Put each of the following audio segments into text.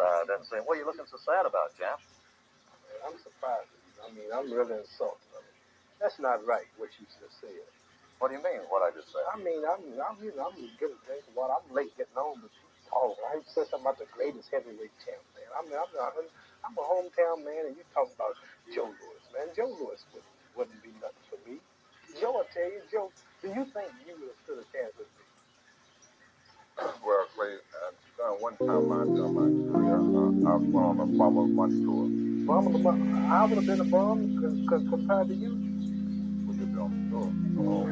I didn't see him. What are you looking so sad about, Jeff? I'm surprised at you. I mean, I'm really insulted. I mean, that's not right, what you just said. What do you mean, what I just said? I mean, I'm getting a drink of water. I'm late getting home, but you talk. I said something about the greatest heavyweight champ, man. I'm a hometown man, and you talk about Joe Louis, man. Joe Louis wouldn't be nothing for me. Joe, I tell you, Joe, do you think you would have stood a chance with me? Well, Clay, one time during my career, I was on a Bum of the Month tour. I would have been a bum compared to you. Well, you've been on the tour.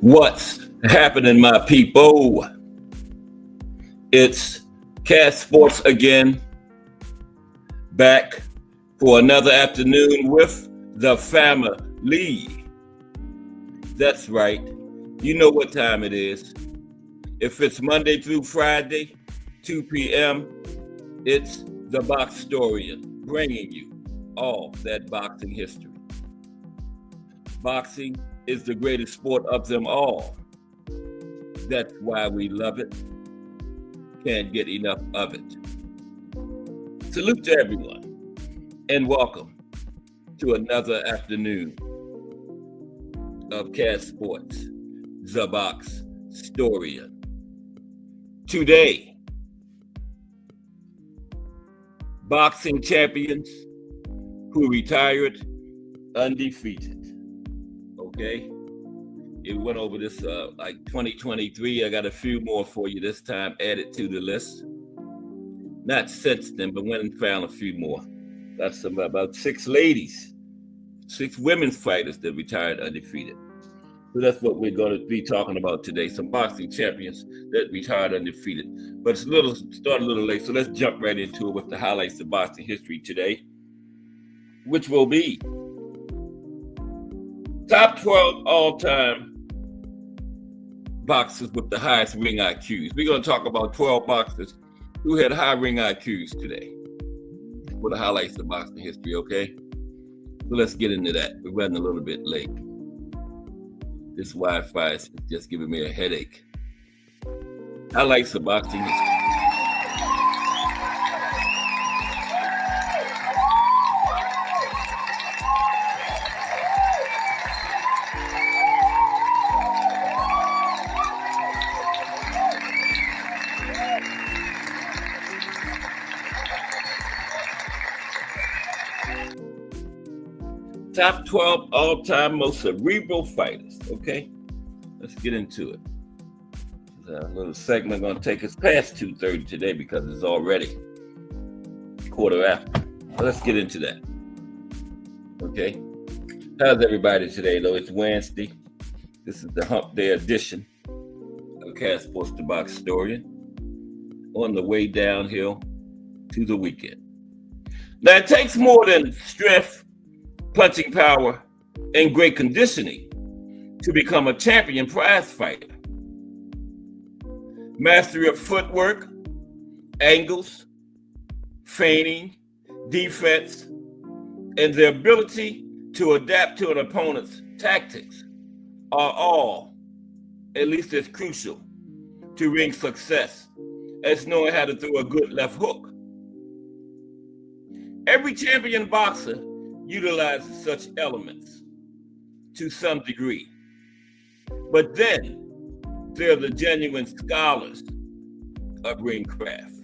What's happening, my people? It's Cat Sports again, back for another afternoon with the family. That's right. You know what time it is. If it's Monday through Friday, 2 p.m., it's the Boxtorian, bringing you all that boxing history. Boxing is the greatest sport of them all. That's why we love it. Can't get enough of it. Salute to everyone and welcome to another afternoon of Cat Sports, the Boxtorian. Today, boxing champions who retired undefeated. Okay, it went over this like 2023. I got a few more for you this time, added to the list. Not since then, but went and found a few more. Got some about 6 women fighters that retired undefeated. So that's what we're going to be talking about today. Some boxing champions that retired undefeated. But it's start a little late, so let's jump right into it with the highlights of boxing history today, which will be top 12 all-time boxers with the highest ring IQs. We're going to talk about 12 boxers who had high ring IQs today for the highlights of boxing history, okay? So let's get into that. We're running a little bit late. This Wi-Fi is just giving me a headache. Highlights of boxing history. Top 12 all-time most cerebral fighters. Okay, let's get into it. A little segment going to take us past 2:30 today because it's already quarter after. So let's get into that. Okay, how's everybody today? Though it's Wednesday, this is the Hump Day edition of Cat Sports the Box Historian on the way downhill to the weekend. Now it takes more than strength, punching power, and great conditioning to become a champion prize fighter. Mastery of footwork, angles, feigning, defense, and the ability to adapt to an opponent's tactics are all at least as crucial to ring success as knowing how to throw a good left hook. Every champion boxer utilizes such elements to some degree. But then they're the genuine scholars of ring craft,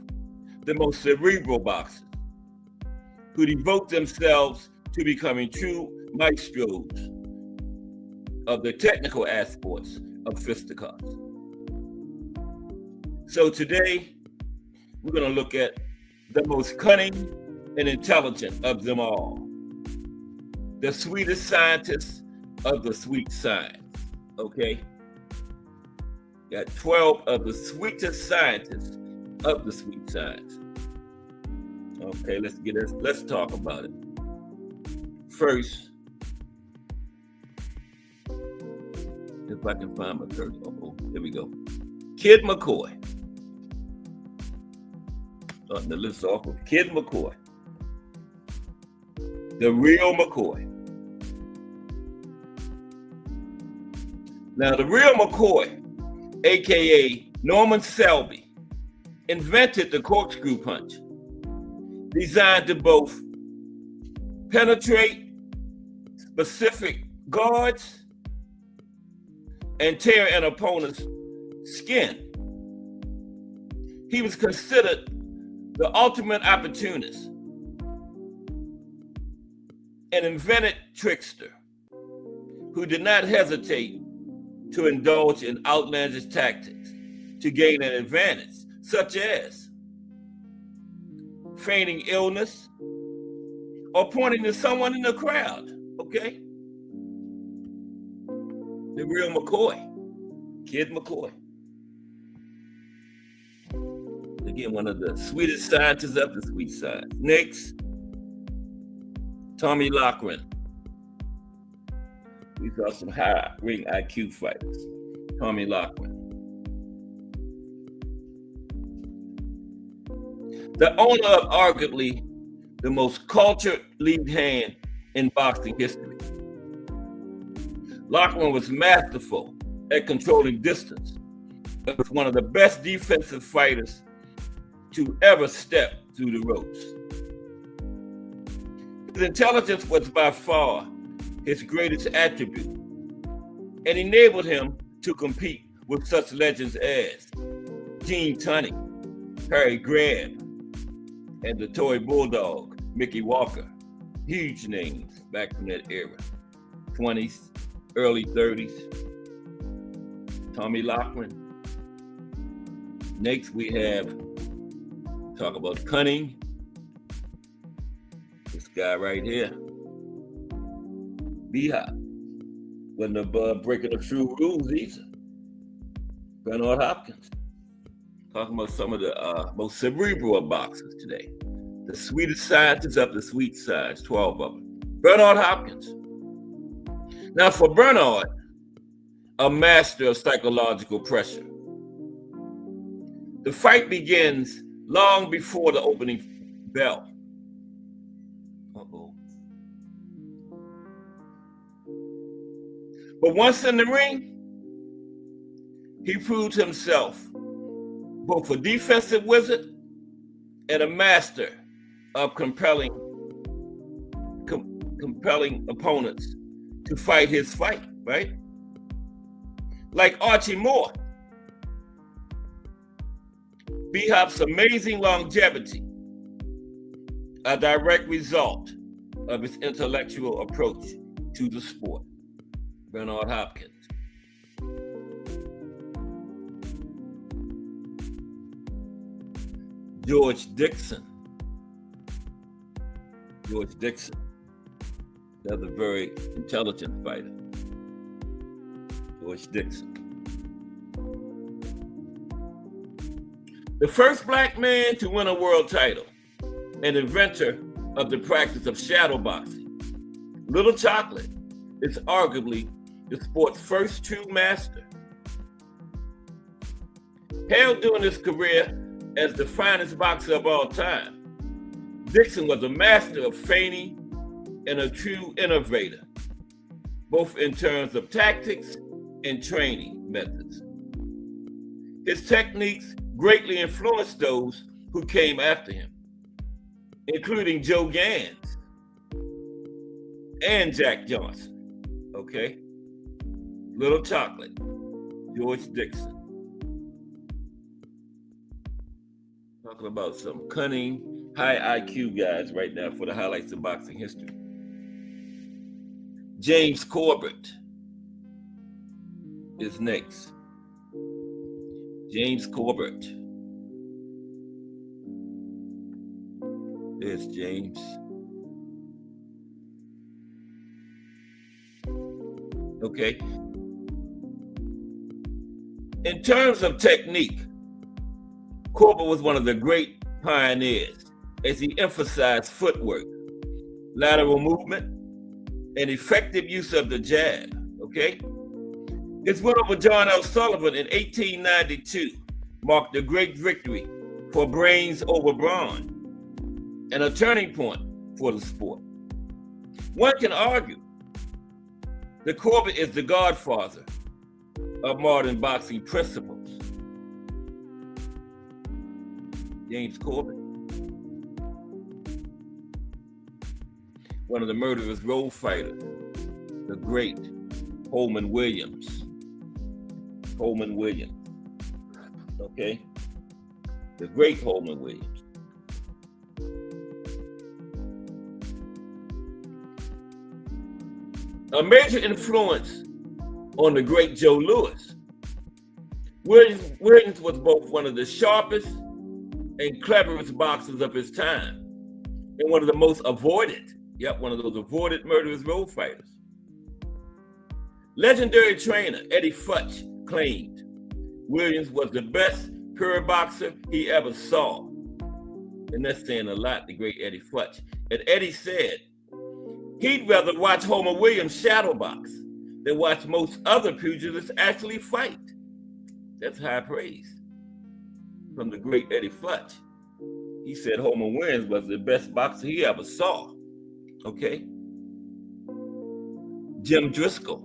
the most cerebral boxers, who devote themselves to becoming true maestros of the technical aspects of fisticuffs. So today, we're going to look at the most cunning and intelligent of them all, the sweetest scientists of the sweet science, okay? Got 12 of the sweetest scientists of the sweet science. Okay, let's talk about it. First, if I can find my cursor. Oh, there we go. Kid McCoy. Starting the list off with Kid McCoy. The real McCoy. Now, the real McCoy, aka Norman Selby, invented the corkscrew punch, designed to both penetrate specific guards and tear an opponent's skin. He was considered the ultimate opportunist, an invented trickster who did not hesitate to indulge in outlandish tactics to gain an advantage, such as feigning illness or pointing to someone in the crowd, okay? The real McCoy, Kid McCoy. Again, one of the sweetest scientists of the sweet science. Next, Tommy Loughran. We saw some high ring IQ fighters. Tommy Loughran. The owner of arguably the most cultured lead hand in boxing history. Loughran was masterful at controlling distance. He was one of the best defensive fighters to ever step through the ropes. His intelligence was by far his greatest attribute and enabled him to compete with such legends as Gene Tunney, Harry Graham, and the toy bulldog, Mickey Walker. Huge names back from that era. 20s, early 30s. Tommy Loughran. Next we have, talk about cunning. This guy right here. B-Hop. Wasn't above breaking the true rules either. Bernard Hopkins. Talking about some of the most cerebral of boxers today. The sweetest scientists of the sweet science, 12 of them. Bernard Hopkins. Now for Bernard, a master of psychological pressure, the fight begins long before the opening bell. Uh-oh. But once in the ring, he proved himself both a defensive wizard and a master of compelling opponents to fight his fight, right? Like Archie Moore. B-Hop's amazing longevity, a direct result of his intellectual approach to the sport. Bernard Hopkins. George Dixon. George Dixon. That's a very intelligent fighter. George Dixon. The first black man to win a world title, an inventor of the practice of shadow boxing. Little Chocolate is arguably the sport's first true master. Hailed during his career as the finest boxer of all time, Dixon was a master of feigning and a true innovator, both in terms of tactics and training methods. His techniques greatly influenced those who came after him, including Joe Gans and Jack Johnson. Okay? Little Chocolate, George Dixon. Talking about some cunning, high IQ guys right now for the highlights of boxing history. James Corbett is next. James Corbett. There's James. Okay. In terms of technique, Corbett was one of the great pioneers as he emphasized footwork, lateral movement, and effective use of the jab. Okay. His win over John L. Sullivan in 1892 marked a great victory for brains over brawn and a turning point for the sport. One can argue that Corbett is the godfather of modern boxing principles. James Corbett, one of the murderous road fighters, the great Holman Williams. Holman Williams. Okay? The great Holman Williams. A major influence on the great Joe Louis. Williams was both one of the sharpest and cleverest boxers of his time, and one of the most avoided, one of those avoided murderous road fighters. Legendary trainer Eddie Futch claimed Williams was the best pure boxer he ever saw. And that's saying a lot, the great Eddie Futch. And Eddie said he'd rather watch Homer Williams shadow box than watch most other pugilists actually fight. That's high praise from the great Eddie Futch. He said Homer Williams was the best boxer he ever saw. Okay? Jim Driscoll.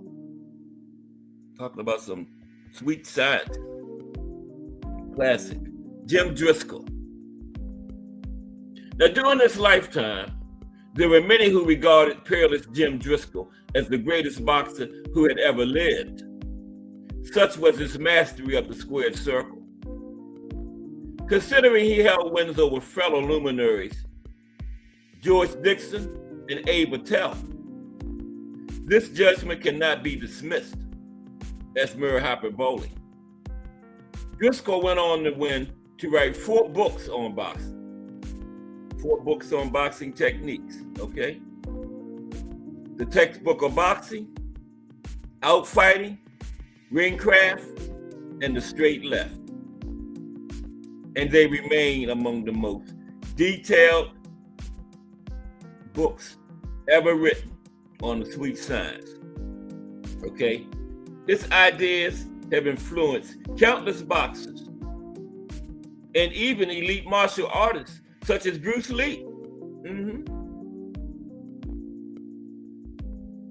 Talking about some sweet science. Classic. Jim Driscoll. Now, during this lifetime, there were many who regarded peerless Jim Driscoll as the greatest boxer who had ever lived. Such was his mastery of the squared circle. Considering he held wins over fellow luminaries, George Dixon and Abe Attell, this judgment cannot be dismissed as mere hyperbole. Driscoll went on to write 4 books on boxing. 4 books on boxing techniques, okay? The Textbook of Boxing, Outfighting, Ringcraft, and The Straight Left. And they remain among the most detailed books ever written on the sweet science, okay? His ideas have influenced countless boxers and even elite martial artists such as Bruce Lee.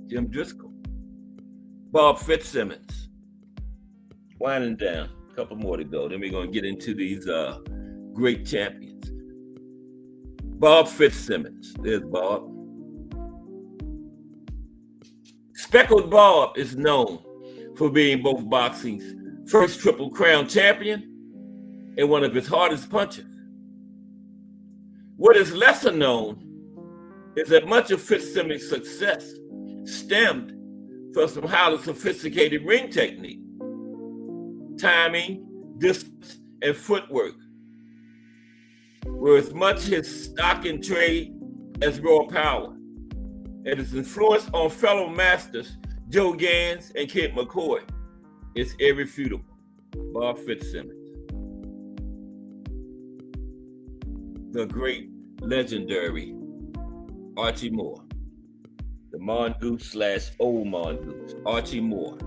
Jim Driscoll. Bob Fitzsimmons. Winding down, a couple more to go. Then we're going to get into these great champions. Bob Fitzsimmons. There's Bob. Speckled Bob is known for being both boxing's first Triple Crown champion and one of his hardest punchers. What is lesser known is that much of Fitzsimmons' success stemmed from some highly sophisticated ring technique, timing, distance, and footwork were as much his stock in trade as raw power, and his influence on fellow masters Joe Gans and Kent McCoy is irrefutable. Bob Fitzsimmons. The great, legendary Archie Moore. The mongoose / old mongoose, Archie Moore.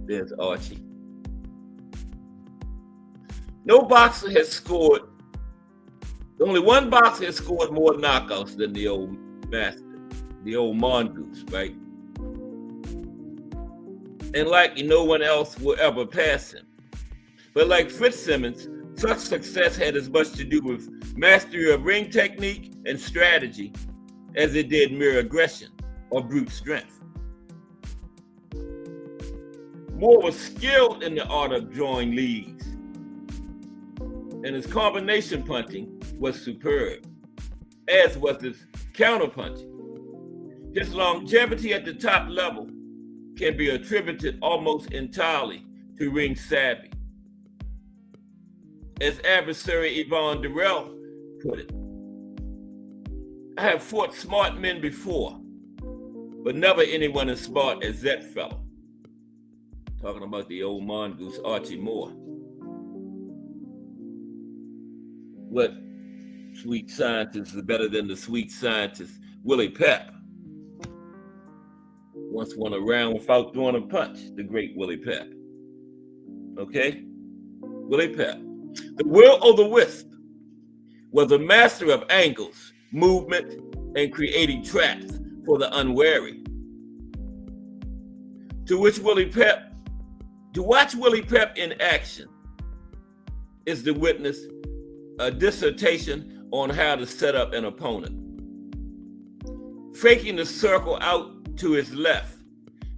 There's Archie. No boxer has scored, only one boxer has scored more knockouts than the old master, the old mongoose, right? And likely no one else will ever pass him. But like Fitzsimmons, such success had as much to do with mastery of ring technique and strategy as it did mere aggression or brute strength. Moore was skilled in the art of drawing leads, and his combination punching was superb, as was his counterpunching. His longevity at the top level can be attributed almost entirely to ring savvy. As adversary Yvonne Durrell put it, I have fought smart men before, but never anyone as smart as that fellow. Talking about the old mongoose, Archie Moore. What sweet scientist is better than the sweet scientist Willie Pep? Once won a round without throwing a punch, the great Willie Pep. Okay? Willie Pep. The will-o'-the-wisp was a master of angles, movement, and creating traps for the unwary. To watch Willie Pep in action is to witness a dissertation on how to set up an opponent. Faking the circle out to his left,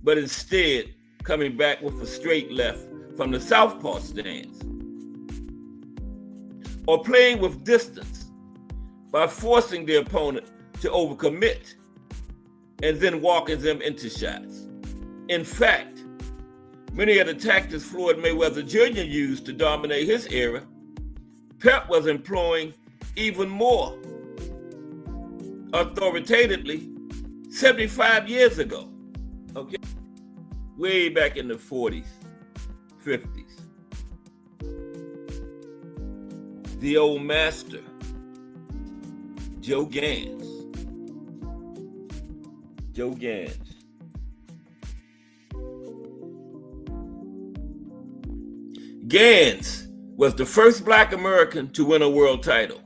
but instead coming back with a straight left from the southpaw stance. Or playing with distance by forcing the opponent to overcommit and then walking them into shots. In fact, many of the tactics Floyd Mayweather Jr. used to dominate his era, Pep was employing even more authoritatively 75 years ago, okay? Way back in the 40s, 50s. The old master, Joe Gans. Joe Gans. Gans was the first Black American to win a world title.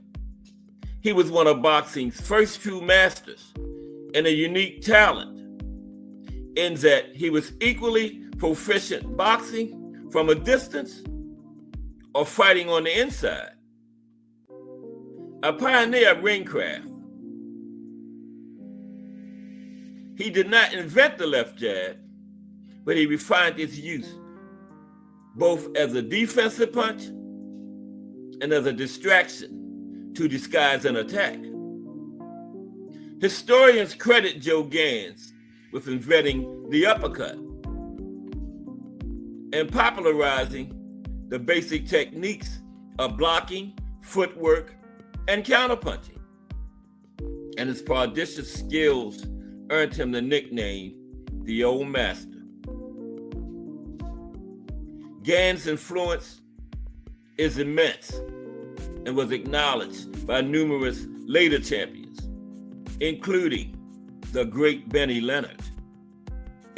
He was one of boxing's first true masters and a unique talent in that he was equally proficient boxing from a distance or fighting on the inside. A pioneer of ringcraft. He did not invent the left jab, but he refined its use both as a defensive punch and as a distraction to disguise an attack. Historians credit Joe Gans with inventing the uppercut and popularizing the basic techniques of blocking, footwork, and counterpunching. And his prodigious skills earned him the nickname, the Old Master. Gans' influence is immense and was acknowledged by numerous later champions, including the great Benny Leonard.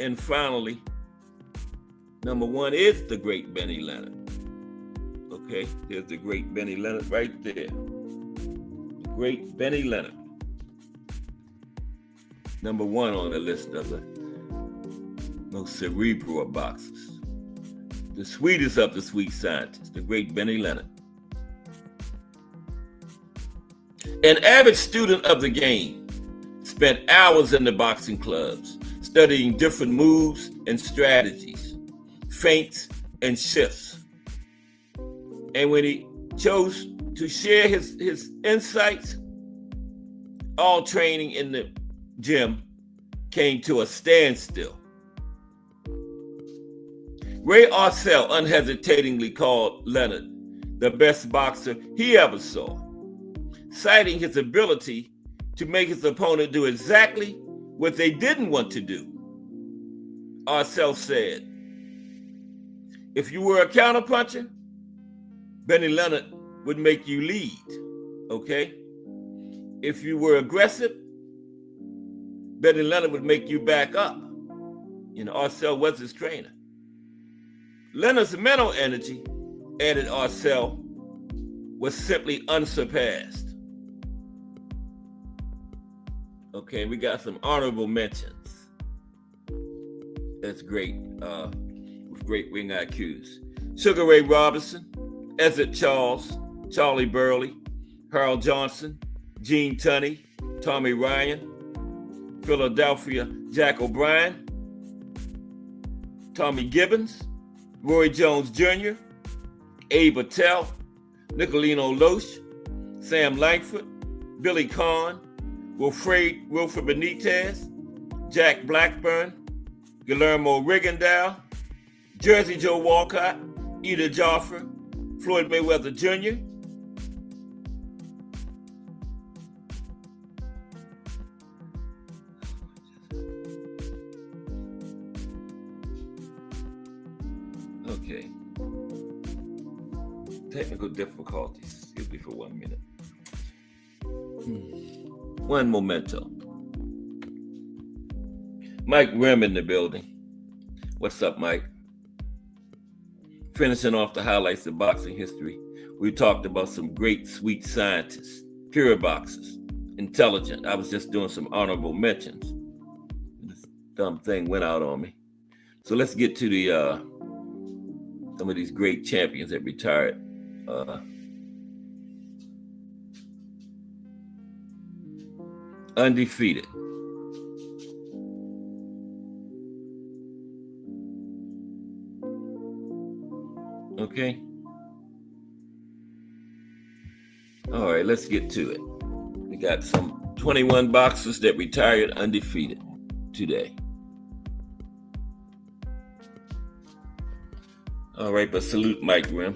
And finally, number one is the great Benny Leonard. Okay, there's the great Benny Leonard right there. The great Benny Leonard. Number one on the list of the most cerebral of boxers. The sweetest of the sweet scientists, the great Benny Leonard. An avid student of the game, spent hours in the boxing clubs, studying different moves and strategies, feints and shifts. And when he chose to share his insights, all training in the gym came to a standstill. Ray Arcel unhesitatingly called Leonard the best boxer he ever saw, citing his ability to make his opponent do exactly what they didn't want to do. Arcel said, "If you were a counterpuncher, Benny Leonard would make you lead, okay? If you were aggressive, Benny Leonard would make you back up." Arcel was his trainer. Leonard's mental energy, added Arcel, was simply unsurpassed. Okay, we got some honorable mentions. That's great, with great ring IQs. Sugar Ray Robinson, Ezzard Charles, Charlie Burley, Harold Johnson, Gene Tunney, Tommy Ryan, Philadelphia Jack O'Brien, Tommy Gibbons, Roy Jones Jr., Abe Attell, Nicolino Loesch, Sam Langford, Billy Kahn, Wilfred Benitez, Jack Blackburn, Guillermo Rigondeaux, Jersey Joe Walcott, Ida Joffre, Floyd Mayweather Jr., okay. Technical difficulties. Excuse me for 1 minute. One memento. Mike Rim in the building. What's up, Mike? Finishing off the highlights of boxing history, we talked about some great, sweet scientists, pure boxers, intelligent. I was just doing some honorable mentions. This dumb thing went out on me. So let's get to the some of these great champions that retired. Undefeated. Okay. All right, let's get to it. We got some 21 boxers that retired undefeated today. All right, but salute Mike Rim.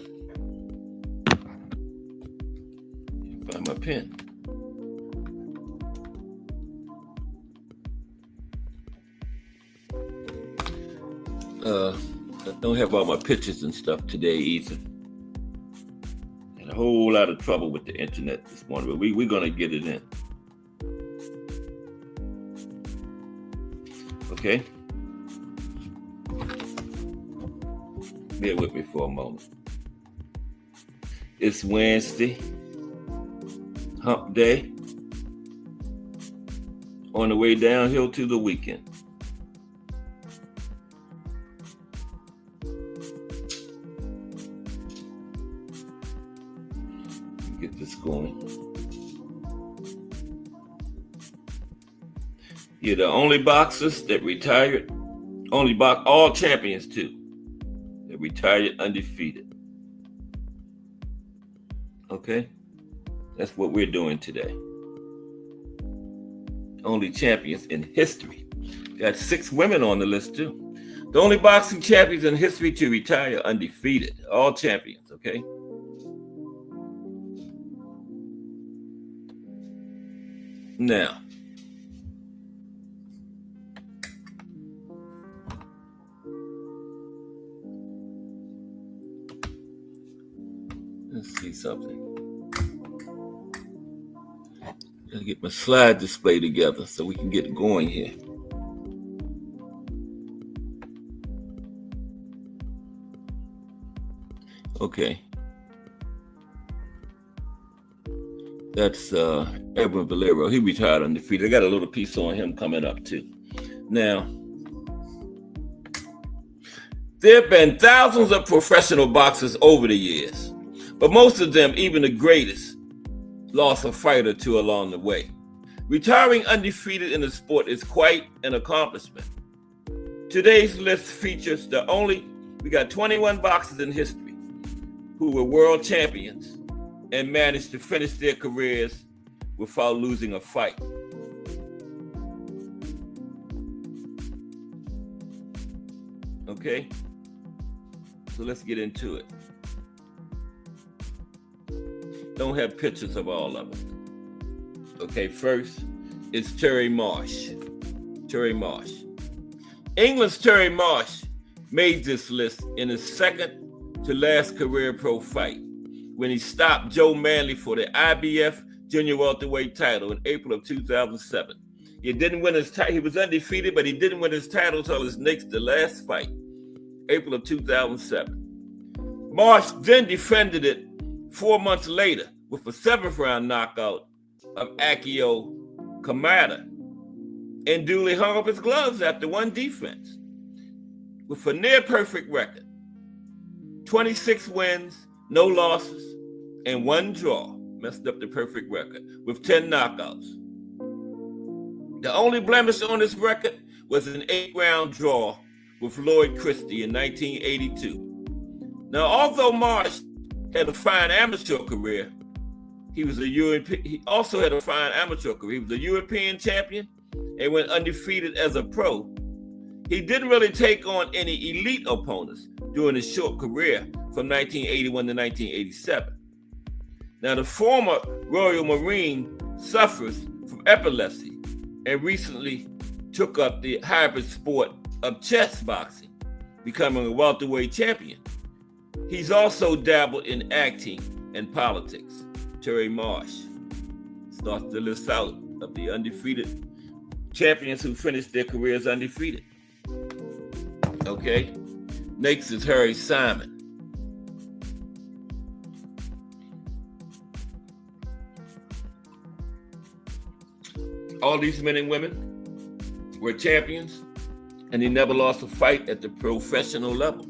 Find my pen. I don't have all my pictures and stuff today either. Had a whole lot of trouble with the internet this morning, but we're going to get it in. Okay? Bear with me for a moment. It's Wednesday, hump day, on the way downhill to the weekend. Get this going. You're the only boxers that retired, all champions too, that retired undefeated. Okay? That's what we're doing today. Only champions in history. Got 6 women on the list too. The only boxing champions in history to retire undefeated. All champions, okay? Now, let's see something. Gotta get my slide display together so we can get going here. Okay. That's Edwin Valero. He retired undefeated. I got a little piece on him coming up too. Now, there have been thousands of professional boxers over the years, but most of them, even the greatest, lost a fight or two along the way. Retiring undefeated in the sport is quite an accomplishment. Today's list features we got 21 boxers in history who were world champions and managed to finish their careers without losing a fight. Okay? So let's get into it. Don't have pictures of all of them. Okay, first, it's Terry Marsh. Terry Marsh. England's Terry Marsh made this list in his second to last career pro fight when he stopped Joe Manley for the IBF junior welterweight title in April of 2007. He didn't win his title. He was undefeated, but he didn't win his title until the last fight, April of 2007. Marsh then defended it 4 months later with a 7th round knockout of Akio Kamada and duly hung up his gloves after one defense with a near perfect record. 26 wins, no losses, and 1 draw. Messed up the perfect record with 10 knockouts. The only blemish on his record was an 8-round draw with Lloyd Christie in 1982. Now, although Marsh had a fine amateur career, he also had a fine amateur career. He was a European champion and went undefeated as a pro. He didn't really take on any elite opponents during his short career from 1981 to 1987. Now, the former Royal Marine suffers from epilepsy and recently took up the hybrid sport of chess boxing, becoming a welterweight champion. He's also dabbled in acting and politics. Terry Marsh starts the list out of the undefeated champions who finished their careers undefeated. Okay, next is Harry Simon. All these men and women were champions, and he never lost a fight at the professional level.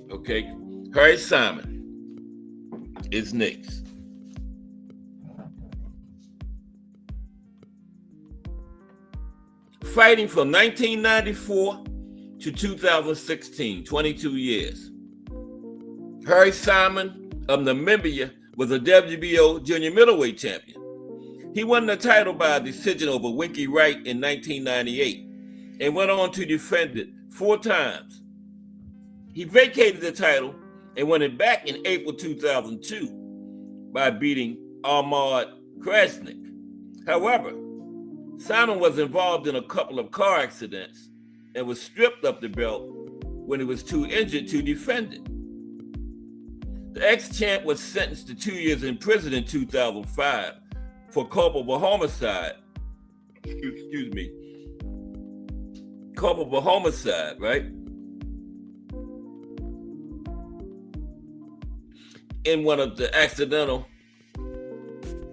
Okay, Harry Simon is next. Fighting from 1994 to 2016, 22 years. Harry Simon of Namibia was a WBO junior middleweight champion. He won the title by a decision over Winky Wright in 1998 and went on to defend it 4 times. He vacated the title and won it back in April 2002 by beating Ahmad Krasnik. However, Simon was involved in a couple of car accidents and was stripped of the belt when he was too injured to defend it. The ex-champ was sentenced to 2 years in prison in 2005 for culpable homicide. Culpable homicide, right? In one of the accidental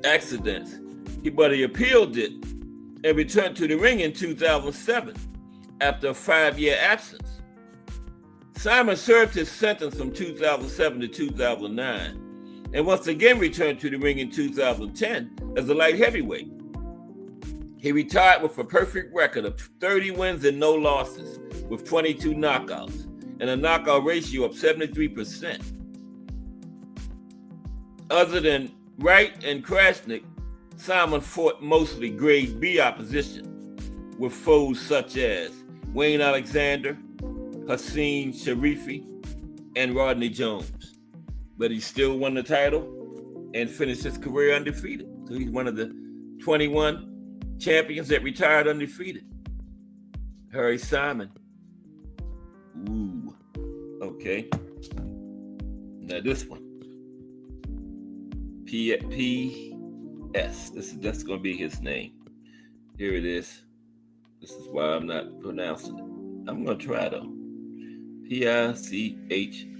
accidents. But he appealed it and returned to the ring in 2007 after a 5-year absence. Simon served his sentence from 2007 to 2009 and once again returned to the ring in 2010 as a light heavyweight. He retired with a perfect record of 30 wins and no losses with 22 knockouts and a knockout ratio of 73%. Other than Wright and Krasnik, Simon fought mostly grade B opposition with foes such as Wayne Alexander, Hussein Sharifi, and Rodney Jones. But he still won the title and finished his career undefeated. So he's one of the 21 champions that retired undefeated. Harry Simon. Ooh, okay. Now this one. P.S. That's going to be his name. Here it is. This is why I'm not pronouncing it. I'm going to try though. P-I-C-H-I-T.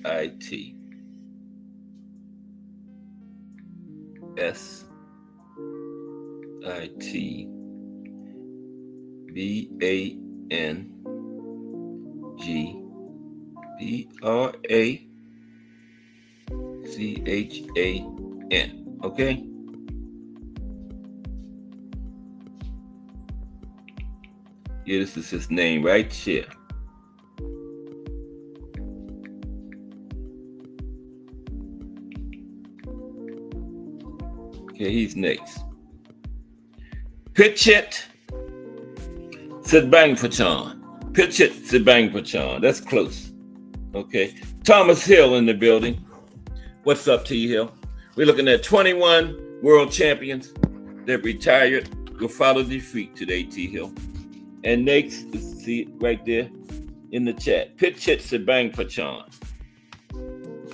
S-I-T. B-A-N-G-B-R-A-C-H-A-N. Okay? Yeah, this is his name right here. Okay, he's next. Pitchett Sitbangpachon. Pitchit Sitbangpachon. That's close. Okay. Thomas Hill in the building. What's up, T Hill? We're looking at 21 world champions that retired without a defeat today, T Hill. And next, see it right there in the chat. Pitchit Sitbangpachon.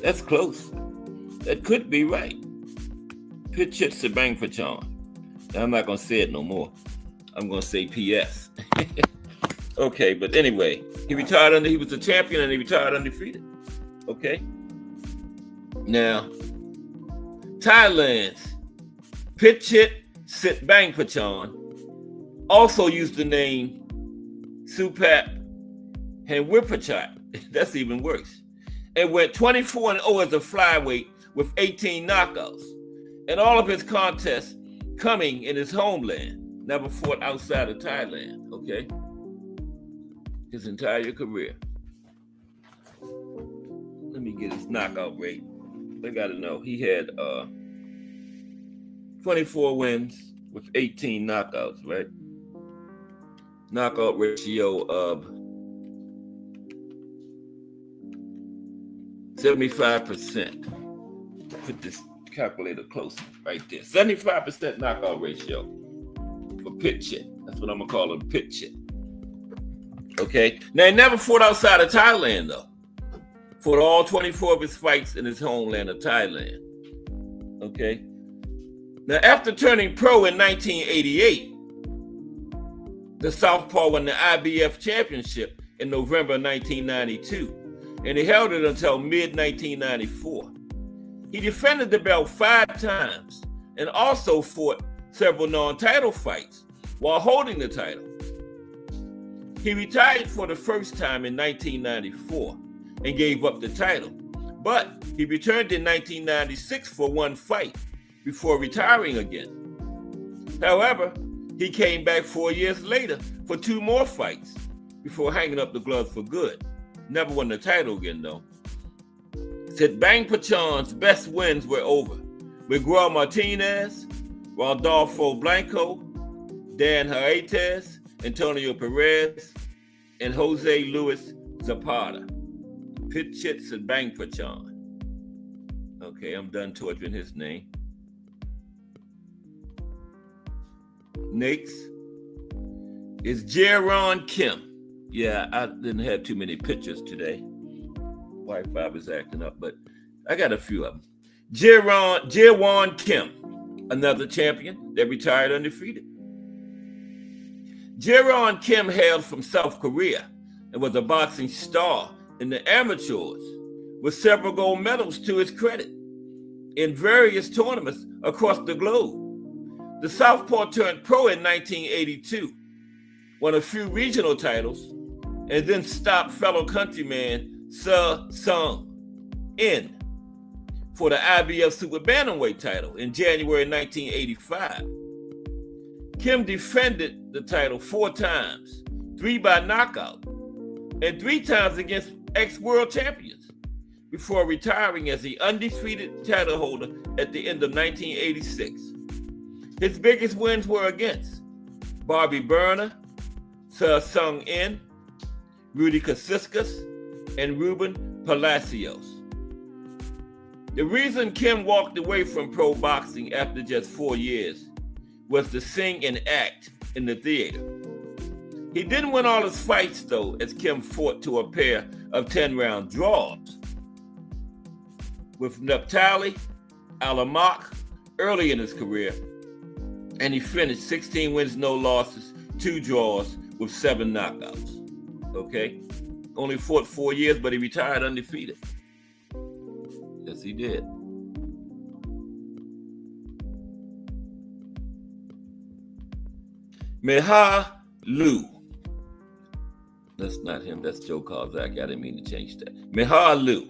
That's close. That could be right. Pitchit Sitbangpachon. Now, I'm not going to say it no more. I'm going to say PS. Okay, but anyway, he was a champion and he retired undefeated. Okay. Now, Thailand's Pitchit Sitbangpachon also used the name Supat Henwipachat. That's even worse. And went 24-0 as a flyweight with 18 knockouts. And all of his contests coming in his homeland. Never fought outside of Thailand, okay? His entire career. Let me get his knockout rate. I gotta know. He had 24 wins with 18 knockouts, right? Knockout ratio of 75%. Put this calculator close right there. 75% knockout ratio for Pitchit. That's what I'm gonna call him, Pitchit. Okay. Now he never fought outside of Thailand though. Fought all 24 of his fights in his homeland of Thailand. Okay. Now after turning pro in 1988, the Southpaw won the IBF championship in November 1992, and he held it until mid-1994. He defended the belt 5 times and also fought several non-title fights while holding the title. He retired for the first time in 1994 and gave up the title, but he returned in 1996 for 1 fight before retiring again. However, he came back 4 years later for 2 more fights before hanging up the gloves for good. Never won the title again though. Sitbangpachon's best wins were over Miguel Martinez, Rodolfo Blanco, Dan Haites, Antonio Perez, and Jose Luis Zapata. Pitchit Sitbangpachon. Okay, I'm done torturing his name. Next is Jaron Kim. Yeah, I didn't have too many pictures today. Wi-Fi was acting up, but I got a few of them. Jaron Kim, another champion that retired undefeated. Jaron Kim hailed from South Korea and was a boxing star in the amateurs with several gold medals to his credit in various tournaments across the globe. The Southpaw turned pro in 1982, won a few regional titles, and then stopped fellow countryman Seo Sung-in for the IBF Super Bantamweight title in January 1985. Kim defended the title 4 times, 3 by knockout, and 3 times against ex-world champions, before retiring as the undefeated title holder at the end of 1986. His biggest wins were against Bobby Berner, Seo Sung-in, Rudy Kosiskas, and Ruben Palacios. The reason Kim walked away from pro boxing after just 4 years was to sing and act in the theater. He didn't win all his fights, though, as Kim fought to a pair of 10-round draws with Naphtali Alamak early in his career, and he finished 16 wins, no losses, 2 draws with 7 knockouts. Okay? Only fought 4 years, but he retired undefeated. Yes, he did. Meha Lu. That's not him. That's Joe Kozak. I didn't mean to change that. Meha Lu.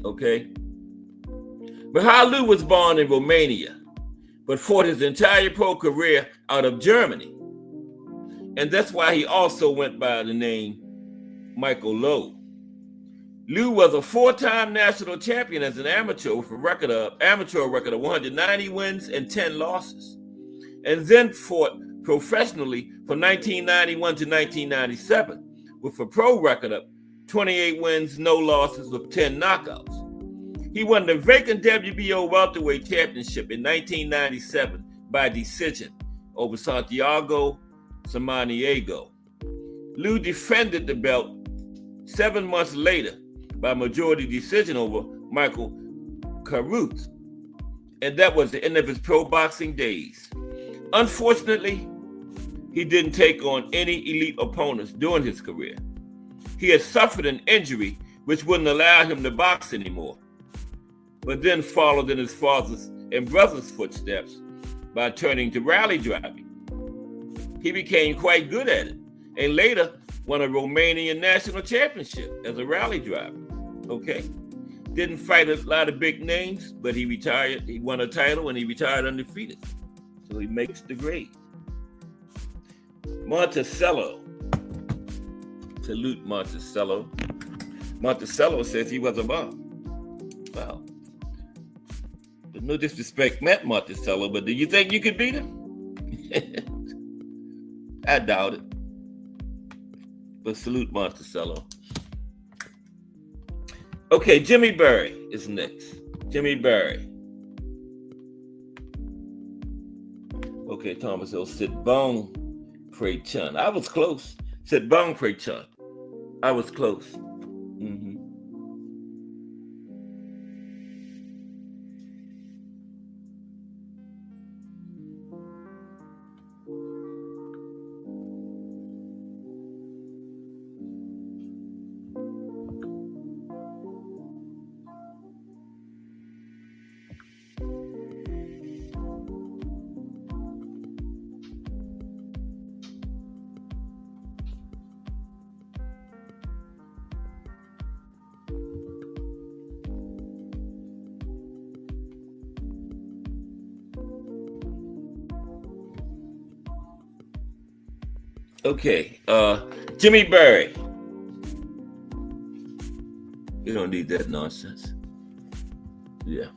Okay? Meha Lu was born in Romania, but fought his entire pro career out of Germany. And that's why he also went by the name Michael Lowe. Liu was a 4-time national champion as an amateur with amateur record of 190 wins and 10 losses, and then fought professionally from 1991 to 1997 with a pro record of 28 wins, no losses with 10 knockouts. He won the vacant WBO welterweight championship in 1997 by decision over Santiago Samaniego. Lou defended the belt 7 months later by majority decision over Michael Carruth, and that was the end of his pro boxing days. Unfortunately, he didn't take on any elite opponents during his career. He had suffered an injury which wouldn't allow him to box anymore, but then followed in his father's and brother's footsteps by turning to rally driving. He became quite good at it and later won a Romanian national championship as a rally driver. Okay. Didn't fight a lot of big names, but he retired. He won a title and he retired undefeated. So he makes the grade. Monticello. Salute Monticello. Monticello says he was a bomb. Wow. No disrespect, Matt Monticello, but do you think you could beat him? I doubt it. But salute Monticello. Okay, Jimmy Berry is next. Jimmy Berry. Okay, Thomas Hill, Sit Bong Pray Chun. I was close. Sit Bong Pray Chun. I was close. Mm-hmm. Okay, Jimmy Berry. You don't need that nonsense. Yeah.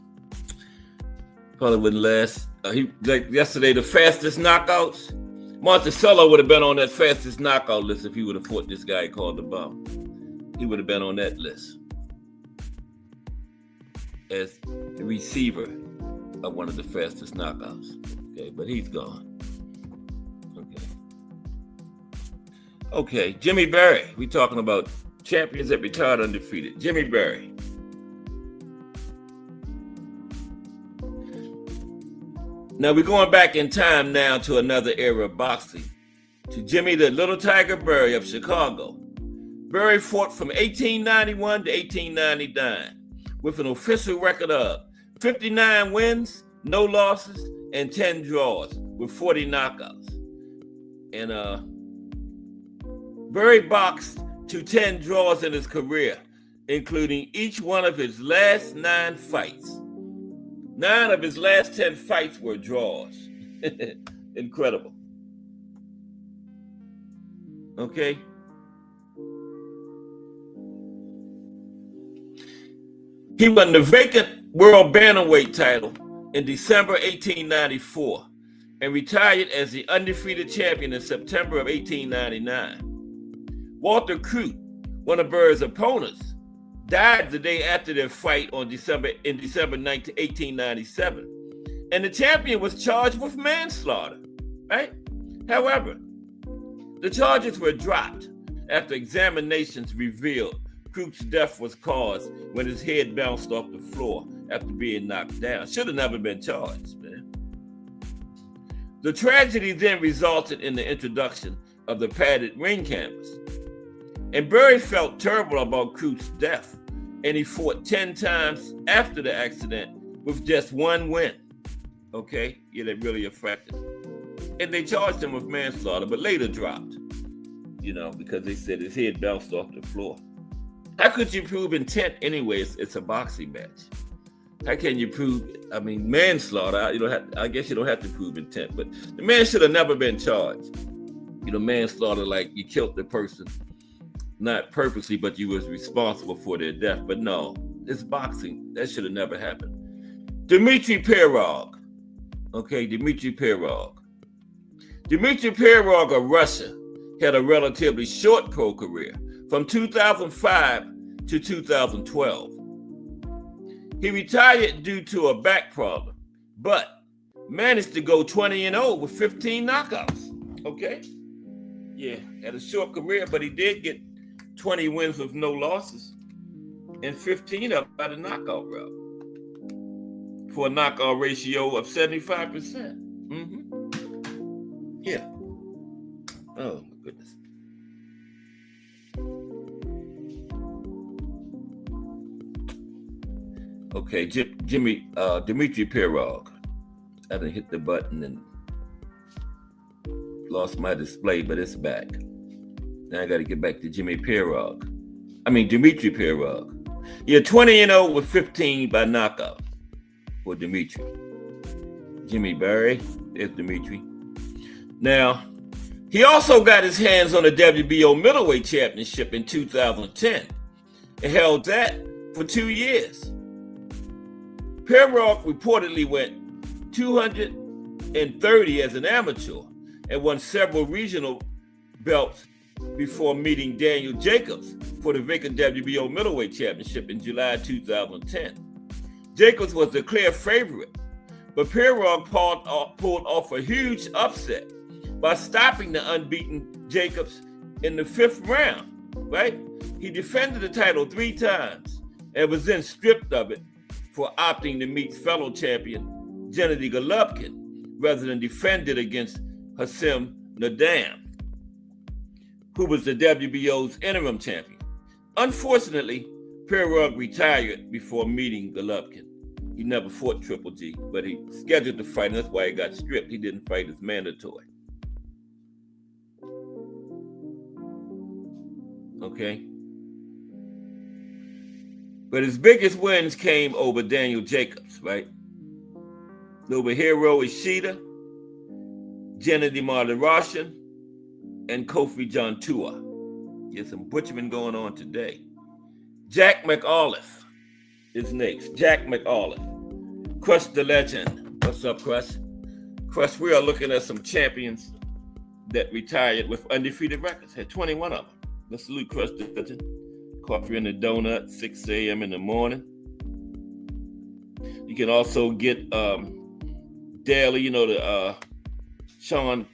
Probably wouldn't last. Like yesterday, the fastest knockouts. Monticello would have been on that fastest knockout list if he would have fought this guy called the Bomb. He would have been on that list as the receiver of one of the fastest knockouts. Okay, but he's gone. Okay, Jimmy Berry. We're talking about champions that retired undefeated. Jimmy Berry. Now we're going back in time now to another era of boxing, to Jimmy the Little Tiger Berry of Chicago. Berry fought from 1891 to 1899 with an official record of 59 wins, no losses, and 10 draws with 40 knockouts. And Berry boxed to 10 draws in his career, including each one of his last 9 fights. 9 of his last 10 fights were draws. Incredible. Okay. He won the vacant world bantamweight title in December 1894 and retired as the undefeated champion in September of 1899. Walter Crute, one of Berry's opponents, died the day after their fight in December 1897, and the champion was charged with manslaughter, right? However, the charges were dropped after examinations revealed Crute's death was caused when his head bounced off the floor after being knocked down. Should have never been charged, man. The tragedy then resulted in the introduction of the padded ring canvas. And Berry felt terrible about Crute's death, and he fought 10 times after the accident with just 1 win. Okay? Yeah, that really affected him. And they charged him with manslaughter, but later dropped, because they said his head bounced off the floor. How could you prove intent anyway? It's a boxing match. How can you prove, manslaughter? I guess you don't have to prove intent, but the man should have never been charged. Manslaughter, like you killed the person. Not purposely, but you was responsible for their death. But no, it's boxing. That should have never happened. Dmitry Pirog. Okay, Dmitry Pirog. Dmitry Pirog of Russia had a relatively short pro career from 2005 to 2012. He retired due to a back problem, but managed to go 20-0 with 15 knockouts. Okay? Yeah, had a short career, but he did get 20 wins with no losses and 15 up by the knockout route for a knockout ratio of 75%. Yeah. Oh, my goodness. Okay, Dmitry Pirog. I didn't hit the button and lost my display, but it's back. Now I got to get back to Dmitry Pirog. Yeah, 20-0 with 15 by knockout for Dmitry. Jimmy Barry, there's Dmitry. Now, he also got his hands on the WBO middleweight championship in 2010 and held that for 2 years. Pirog reportedly went 230 as an amateur and won several regional belts before meeting Daniel Jacobs for the vacant WBO middleweight championship in July 2010. Jacobs was the clear favorite, but Pirog pulled off a huge upset by stopping the unbeaten Jacobs in the 5th round, right? He defended the title 3 times and was then stripped of it for opting to meet fellow champion Gennady Golovkin rather than defend it against Hassim Nadam, who was the WBO's interim champion. Unfortunately, Pirog retired before meeting Golovkin. He never fought Triple G, but he scheduled to fight, and that's why he got stripped. He didn't fight as mandatory. Okay? But his biggest wins came over Daniel Jacobs, right? Nobuhiro Ishida, Gennady Martirosyan, and Kofi John Tua. There's some butchering going on today. Jack McAuliffe is next. Jack McAuliffe. Crush the Legend. What's up, Crush? Crush, we are looking at some champions that retired with undefeated records. Had 21 of them. Let's salute Crush the Legend. Coffee and a donut, 6 a.m. in the morning. You can also get daily, the Sean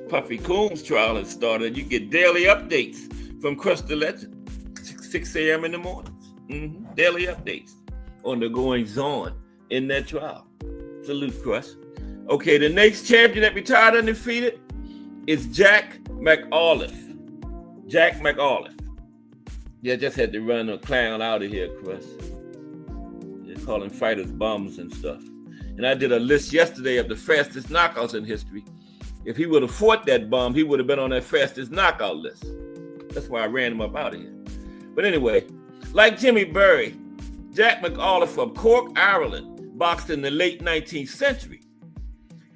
Puffy Combs trial has started. You get daily updates from Crush the Legend, 6 a.m. in the mornings. Daily updates on the goings on in that trial. Salute, Crush. Okay, the next champion that retired undefeated is Jack McAuliffe. Jack McAuliffe. Yeah, just had to run a clown out of here, Chris. They're calling fighters bums and stuff. And I did a list yesterday of the fastest knockouts in history. If he would have fought that bum, he would have been on that fastest knockout list. That's why I ran him up out of here. But anyway, like Jimmy Berry, Jack McAuliffe from Cork, Ireland, boxed in the late 19th century.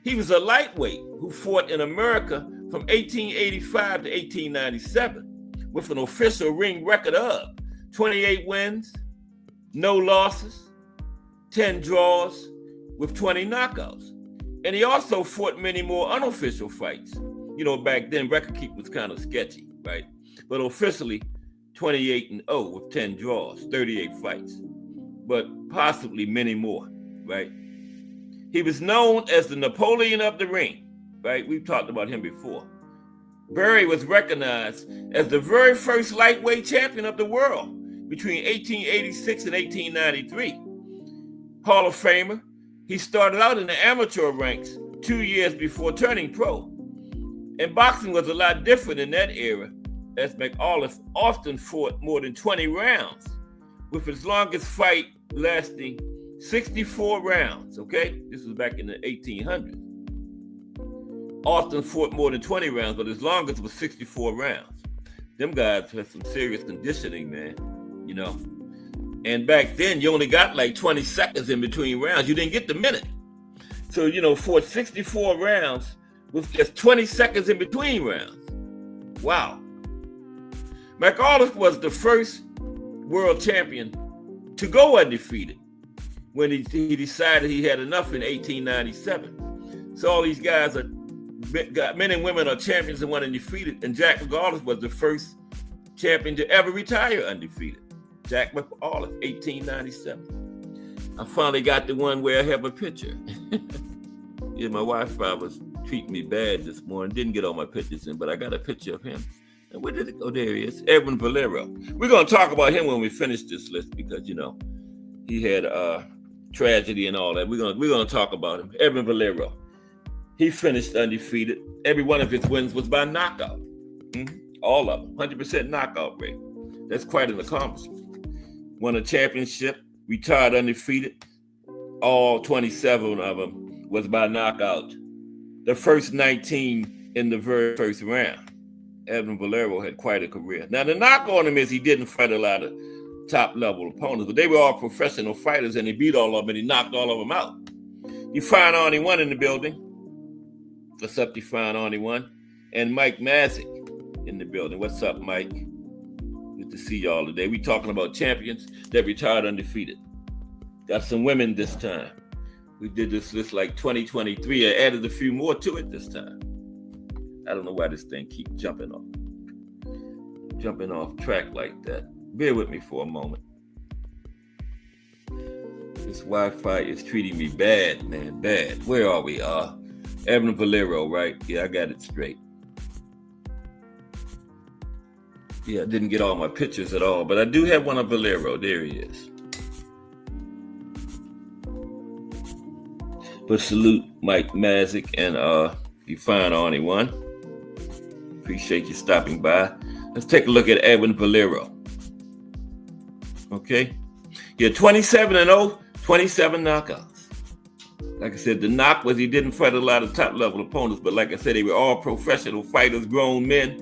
He was a lightweight who fought in America from 1885 to 1897 with an official ring record of 28 wins, no losses, 10 draws, with 20 knockouts. And he also fought many more unofficial fights. Back then, record keep was kind of sketchy, right? But officially, 28-0 with 10 draws, 38 fights, but possibly many more, right? He was known as the Napoleon of the ring, right? We've talked about him before. Berry was recognized as the very first lightweight champion of the world between 1886 and 1893. Hall of Famer, he started out in the amateur ranks 2 years before turning pro. And boxing was a lot different in that era, as McAuliffe often fought more than 20 rounds, with his longest fight lasting 64 rounds, okay? This was back in the 1800s. Often fought more than 20 rounds, but his longest was 64 rounds. Them guys had some serious conditioning, man, And back then, you only got like 20 seconds in between rounds. You didn't get the minute. So, fought 64 rounds with just 20 seconds in between rounds. Wow. McAuliffe was the first world champion to go undefeated when he decided he had enough in 1897. So all these guys are men and women are champions and one undefeated. And Jack McAuliffe was the first champion to ever retire undefeated. Jack McAuliffe, 1897. I finally got the one where I have a picture. Yeah, my Wi-Fi was treating me bad this morning. Didn't get all my pictures in, but I got a picture of him. And where did it go? There he is, Edwin Valero. We're going to talk about him when we finish this list because, you know, he had tragedy and all that. We're going to talk about him. Edwin Valero. He finished undefeated. Every one of his wins was by knockout. All of them, 100% knockout rate. That's quite an accomplishment. Won a championship, retired undefeated. All 27 of them was by knockout. The first 19 in the very first round. Edwin Valero had quite a career. Now, the knock on him is he didn't fight a lot of top-level opponents, but they were all professional fighters, and he beat all of them, and he knocked all of them out. You find Arnie One in the building. What's up, you find Arnie One? And Mike Mazik in the building. What's up, Mike? Good to see y'all today. We talking about champions that retired undefeated. Got some women this time. We did this list like 2023. I added a few more to it this time. I don't know why this thing keeps jumping off track like that. Bear with me for a moment. This Wi-Fi is treating me bad, man, bad. Where are we? Edwin Valero, right? Yeah, I got it straight. Yeah, I didn't get all my pictures at all, but I do have one of Valero. There he is. But salute Mike Mazik and you find Arnie One. Appreciate you stopping by. Let's take a look at Edwin Valero. Okay. Yeah, 27-0, 27 knockouts. Like I said, the knock was he didn't fight a lot of top-level opponents, but like I said, they were all professional fighters, grown men,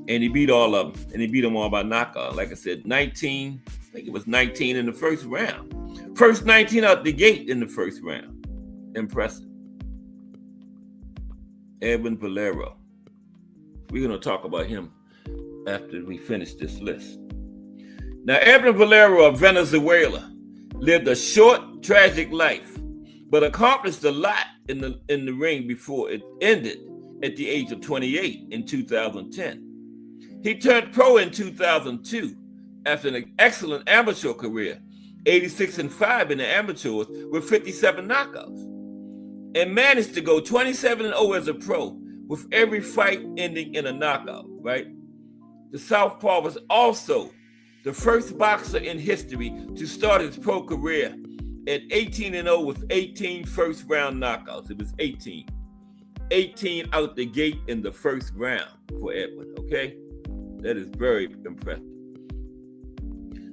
and he beat all of them, and he beat them all by knockout. Like I said, 19, I think it was 19 in the first round. First 19 out the gate in the first round. Impressive. Edwin Valero. We're going to talk about him after we finish this list. Now, Edwin Valero of Venezuela lived a short, tragic life, but accomplished a lot in the ring before it ended at the age of 28 in 2010. He turned pro in 2002 after an excellent amateur career, 86-5 in the amateurs with 57 knockouts, and managed to go 27-0 as a pro with every fight ending in a knockout, right? The Southpaw was also the first boxer in history to start his pro career at 18-0 with 18 first-round knockouts. It was 18. 18 out the gate in the first round for Edwin, okay? That is very impressive.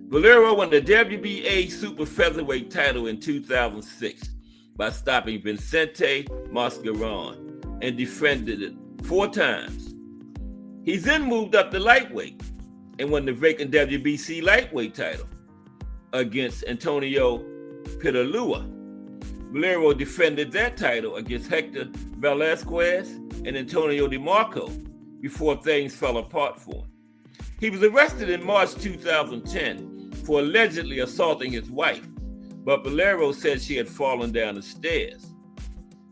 Valero won the WBA super featherweight title in 2006 by stopping Vicente Mascaron and defended it 4 times. He then moved up to lightweight and won the vacant WBC lightweight title against Antonio Pitalua. Valero defended that title against Hector Velasquez and Antonio DeMarco before things fell apart for him. He was arrested in March 2010 for allegedly assaulting his wife, but Valero said she had fallen down the stairs.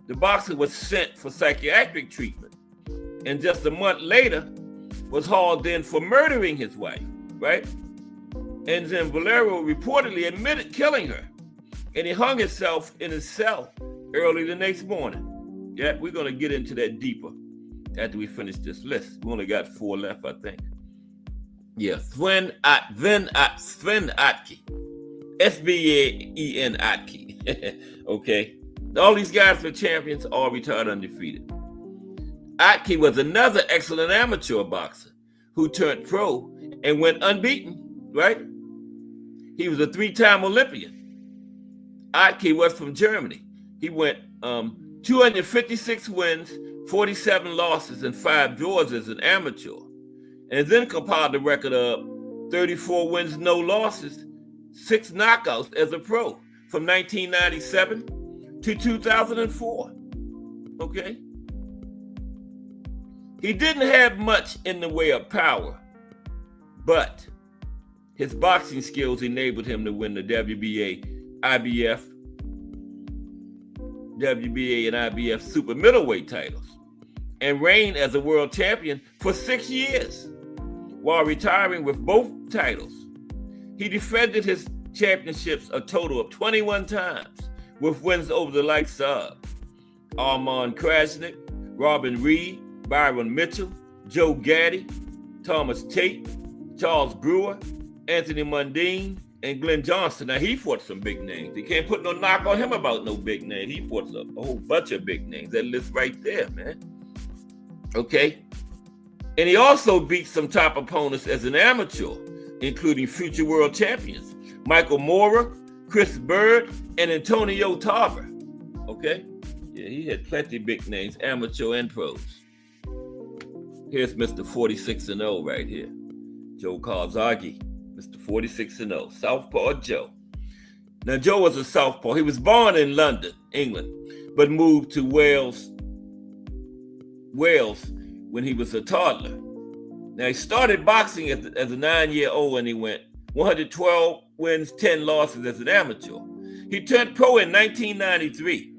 The boxer was sent for psychiatric treatment and just a month later was hauled in for murdering his wife, right? And then Valero reportedly admitted killing her, and he hung himself in his cell early the next morning. Yeah, we're going to get into that deeper after we finish this list. We only got 4 left, I think. Yeah, Sven Atke. S-V-A-E-N Atke. Okay. All these guys were champions, all retired undefeated. Atke was another excellent amateur boxer who turned pro and went unbeaten, right? He was a 3-time Olympian. Atke was from Germany. He went 256 wins, 47 losses, and 5 draws as an amateur, and then compiled a record of 34 wins, no losses, 6 knockouts as a pro from 1997 to 2004. Okay? He didn't have much in the way of power, but his boxing skills enabled him to win the WBA, and IBF super middleweight titles and reigned as a world champion for 6 years, while retiring with both titles. He defended his championships a total of 21 times, with wins over the likes of Armand Krasnick, Robin Reed, Byron Mitchell, Joe Gaddy, Thomas Tate, Charles Brewer, Anthony Mundine, and Glenn Johnson. Now, he fought some big names. You can't put no knock on him about no big names. He fought a whole bunch of big names. That list right there, man. Okay? And he also beat some top opponents as an amateur, including future world champions Michael Moorer, Chris Bird, and Antonio Tarver. Okay? Yeah, he had plenty of big names, amateur and pros. Here's Mr. 46-0 right here. Joe Calzaghe, Mr. 46-0, Southpaw Joe. Now, Joe was a southpaw. He was born in London, England, but moved to Wales when he was a toddler. Now, he started boxing as a 9-year-old, and he went 112 wins, 10 losses as an amateur. He turned pro in 1993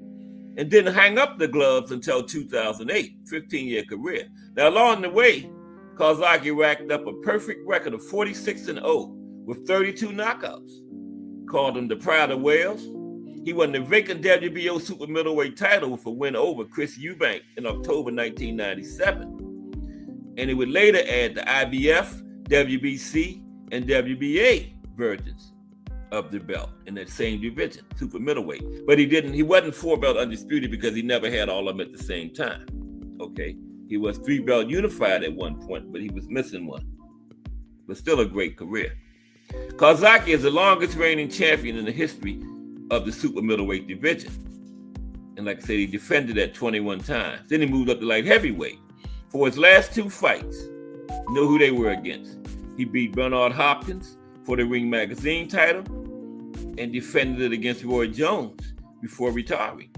and didn't hang up the gloves until 2008, 15-year career. Now, along the way, Calzaghe racked up a perfect record of 46-0 with 32 knockouts. Called him the Pride of Wales. He won the vacant WBO super middleweight title with a win over Chris Eubank in October 1997. And he would later add the IBF, WBC, and WBA versions of the belt in that same division, super middleweight. But he wasn't 4-belt undisputed because he never had all of them at the same time. Okay. He was 3-belt unified at one point, but he was missing one. But still a great career. Calzaghe is the longest reigning champion in the history of the super middleweight division. And like I said, he defended that 21 times. Then he moved up to light heavyweight. For his last 2 fights, you know who they were against. He beat Bernard Hopkins for the Ring Magazine title and defended it against Roy Jones before retiring.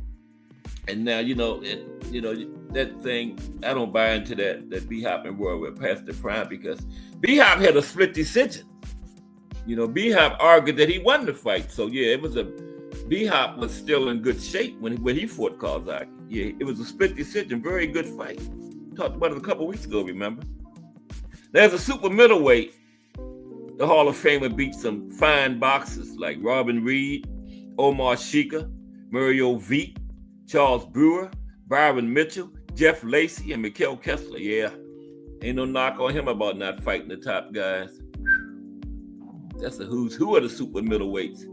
And now, that thing, I don't buy into that B-Hop and Roy were past the prime because B-Hop had a split decision. B-Hop argued that he won the fight. So, yeah, B-Hop was still in good shape when he fought Calzaghe. Yeah, it was a split decision, very good fight. Talked about it a couple weeks ago, remember? There's a super middleweight. The Hall of Famer beat some fine boxers like Robin Reed, Omar Sheikha, Mario Veet, Charles Brewer, Byron Mitchell, Jeff Lacey, and Mikhail Kessler. Yeah, ain't no knock on him about not fighting the top guys. That's the who's who of the super middleweights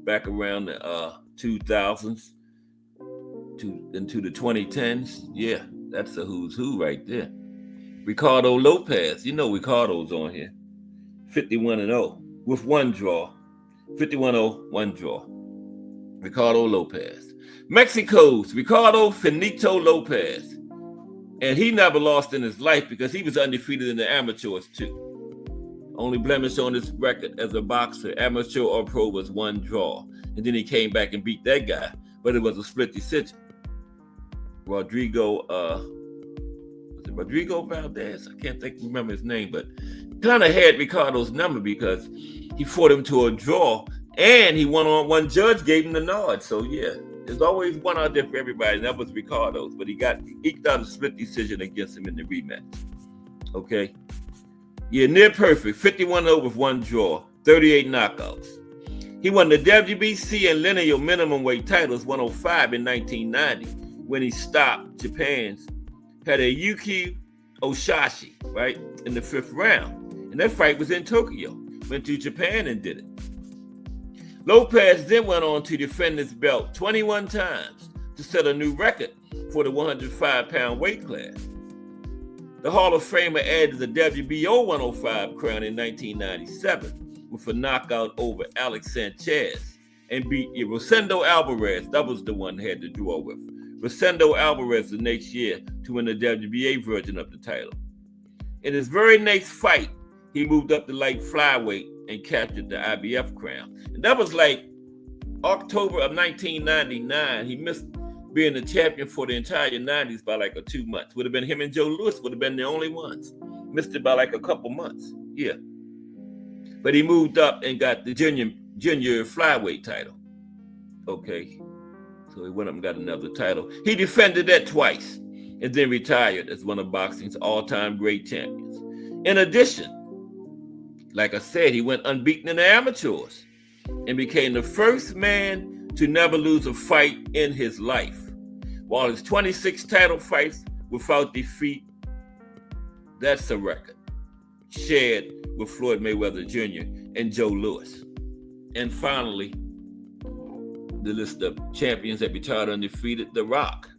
back around the 2000s into the 2010s. Yeah, that's the who's who right there. Ricardo Lopez, Ricardo's on here. 51-0 with 1 draw. 51-0, 1 draw. Ricardo Lopez. Mexico's Ricardo Finito Lopez. And he never lost in his life because he was undefeated in the amateurs too. Only blemish on his record as a boxer, amateur or pro, was 1 draw. And then he came back and beat that guy, but it was a split decision. Rodrigo Valdez? I can't remember his name, but kind of had Ricardo's number because he fought him to a draw and he won on one. Judge gave him the nod. So yeah, there's always one out there for everybody, and that was Ricardo's, but he eked out a split decision against him in the rematch. Okay. Yeah, near perfect. 51-0 with 1 draw, 38 knockouts. He won the WBC and lineal minimum weight titles 105 in 1990 when he stopped Japan's Hideyuki Oshashi, right, in the 5th round. And that fight was in Tokyo. Went to Japan and did it. Lopez then went on to defend his belt 21 times to set a new record for the 105-pound weight class. The Hall of Famer added the WBO 105 crown in 1997 with a knockout over Alex Sanchez and beat Rosendo Alvarez. That was the one he had to draw with. Rosendo Alvarez the next year to win the WBA version of the title. In his very next fight, he moved up to light flyweight and captured the IBF crown. And that was like October of 1999. He missed being the champion for the entire 90s by like 2 months. Would have been him and Joe Louis would have been the only ones. Missed it by like a couple months. Yeah. But he moved up and got the junior flyweight title. Okay. So he went up and got another title. He defended that twice. and then retired as one of boxing's all-time great champions. In addition, like I said, he went unbeaten in the amateurs and became the first man to never lose a fight in his life, while his 26 title fights without defeat, that's a record shared with Floyd Mayweather Jr. and Joe Louis. And finally, the list of champions that retired undefeated, The Rock.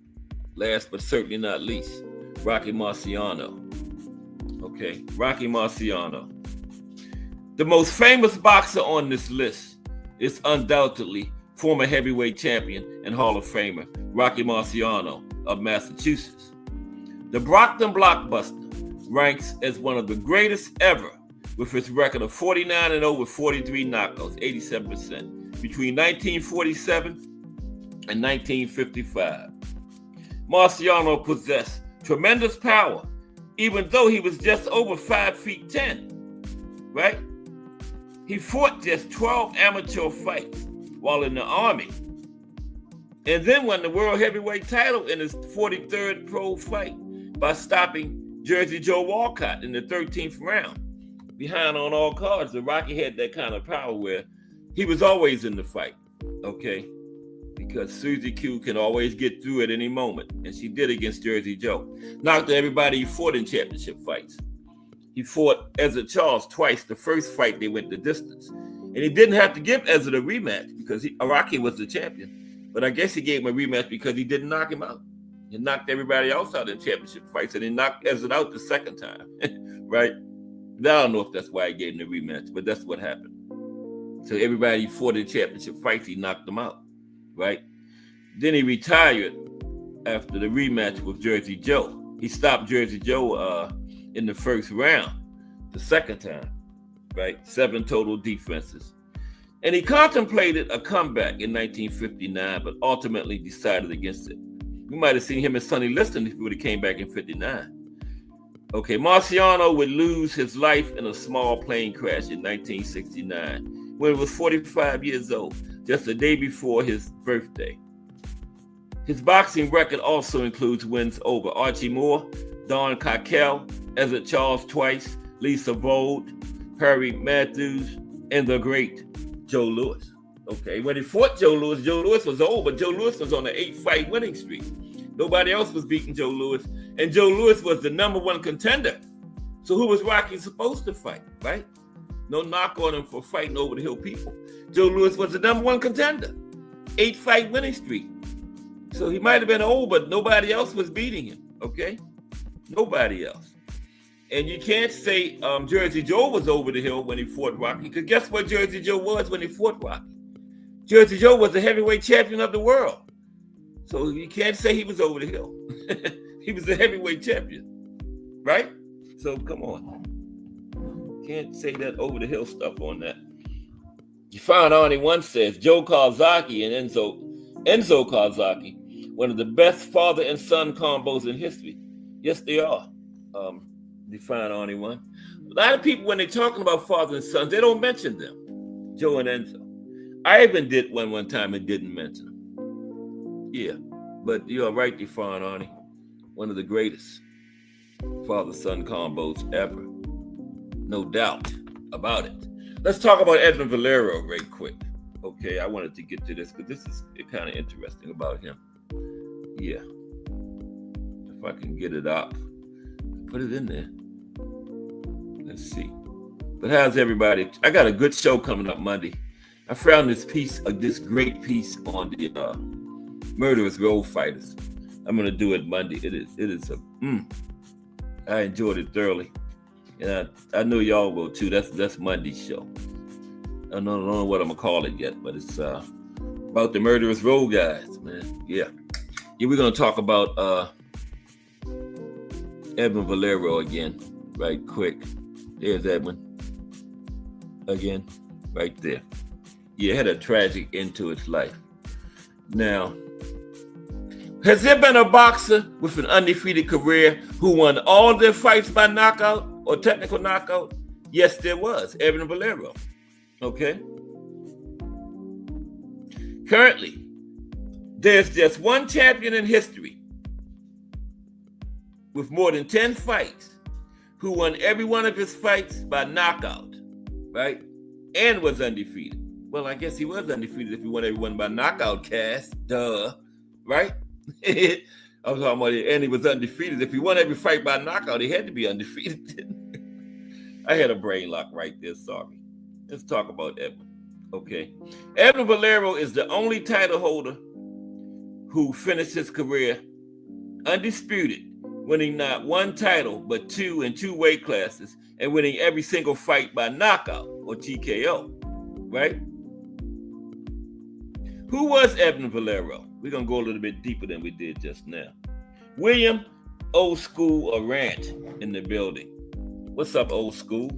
Last but certainly not least, Rocky Marciano. Okay, Rocky Marciano. The most famous boxer on this list is undoubtedly former heavyweight champion and Hall of Famer Rocky Marciano of Massachusetts. The Brockton Blockbuster ranks as one of the greatest ever with his record of 49-0 with 43 knockouts, 87%, between 1947 and 1955. Marciano possessed tremendous power, even though he was just over 5'10", right? He fought just 12 amateur fights while in the Army, and then won the World Heavyweight title in his 43rd pro fight by stopping Jersey Joe Walcott in the 13th round. Behind on all cards, the Rocky had that kind of power where he was always in the fight, okay? Because Susie Q can always get through at any moment, and she did against Jersey Joe. Knocked everybody he fought in championship fights. He fought Ezra Charles twice. The first fight, they went the distance. And he didn't have to give Ezra the rematch because Rocky was the champion. But I guess he gave him a rematch because he didn't knock him out. He knocked everybody else out in championship fights, and he knocked Ezra out the second time, right? I don't know if that's why he gave him the rematch, but that's what happened. So everybody he fought in championship fights, he knocked them out, right? Then he retired after the rematch with Jersey Joe. He stopped Jersey Joe in the first round, the second time, right? 7 total defenses. And he contemplated a comeback in 1959, but ultimately decided against it. We might have seen him and Sonny Liston if he would have came back in 59. Okay, Marciano would lose his life in a small plane crash in 1969 when he was 45 years old, just the day before his birthday. His boxing record also includes wins over Archie Moore, Don Cockell, Ezra Charles twice, Lisa Vold, Perry Matthews, and the great Joe Louis. Okay, when he fought Joe Louis was old, but Joe Louis was on an 8-fight winning streak. Nobody else was beating Joe Louis, and Joe Louis was the #1 contender. So who was Rocky supposed to fight, right? No knock on him for fighting over the hill people. Joe Louis was the #1 contender, 8-fight winning streak. So he might have been old, but nobody else was beating him, okay? Nobody else. And you can't say Jersey Joe was over the hill when he fought Rocky, because guess what Jersey Joe was when he fought Rocky? Jersey Joe was the heavyweight champion of the world. So you can't say he was over the hill. He was the heavyweight champion, right? So come on. Can't say that over the hill stuff on that. You found Arnie once says Joe Kawasaki and Enzo Kawasaki, one of the best father and son combos in history. Yes, they are. Define Arnie one. A lot of people, when they're talking about father and sons, they don't mention them. Joe and Enzo. I even did one time and didn't mention them. Yeah, but you're right, Define Arnie. One of the greatest father-son combos ever. No doubt about it. Let's talk about Edmund Valero right quick. Okay, I wanted to get to this because this is kind of interesting about him. Yeah. If I can get it up, put it in there. Let's see. But how's everybody? I got a good show coming up Monday. I found this great piece on the murderous road fighters. I'm gonna do it Monday. It is I enjoyed it thoroughly, and I know y'all will too. That's Monday's show. I don't know what I'm gonna call it yet, but it's about the murderous road guys, man. Yeah, we're gonna talk about Edmund Valero again, right quick. There's Edmund again, right there. Yeah, had a tragic end to his life. Now, has there been a boxer with an undefeated career who won all their fights by knockout or technical knockout? Yes, there was. Edmund Valero. Okay. Currently, there's just one champion in history with more than 10 fights, who won every one of his fights by knockout, right? And was undefeated. Well, I guess he was undefeated if he won every one by knockout, Cass. Duh, right? I was talking about it, and he was undefeated. If he won every fight by knockout, he had to be undefeated. I had a brain lock right there, sorry. Let's talk about Edwin. Okay. Edwin Valero is the only title holder who finished his career undisputed, winning not one title, but two in two weight classes, and winning every single fight by knockout or TKO, right? Who was Edwin Valero? We're going to go a little bit deeper than we did just now. William Old School Arant in the building. What's up, Old School?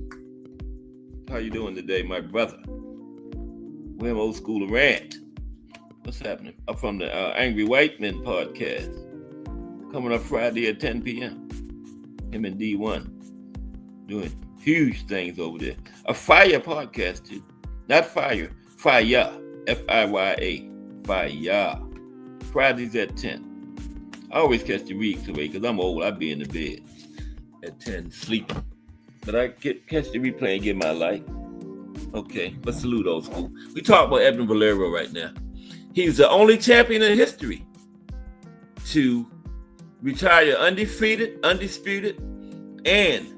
How you doing today, my brother? William Old School Arant. What's happening? I'm from the Angry White Men podcast. Coming up Friday at 10 p.m. Him and D1 doing huge things over there. A fire podcast too. Not fire, fire. F-I-Y-A. Fire. Fridays at 10. I always catch the weeks away because I'm old. I be in the bed at 10 sleeping. But I catch the replay and get my life. Okay, but salute Old School. We talk about Edwin Valero right now. He's the only champion in history to retire undefeated, undisputed, and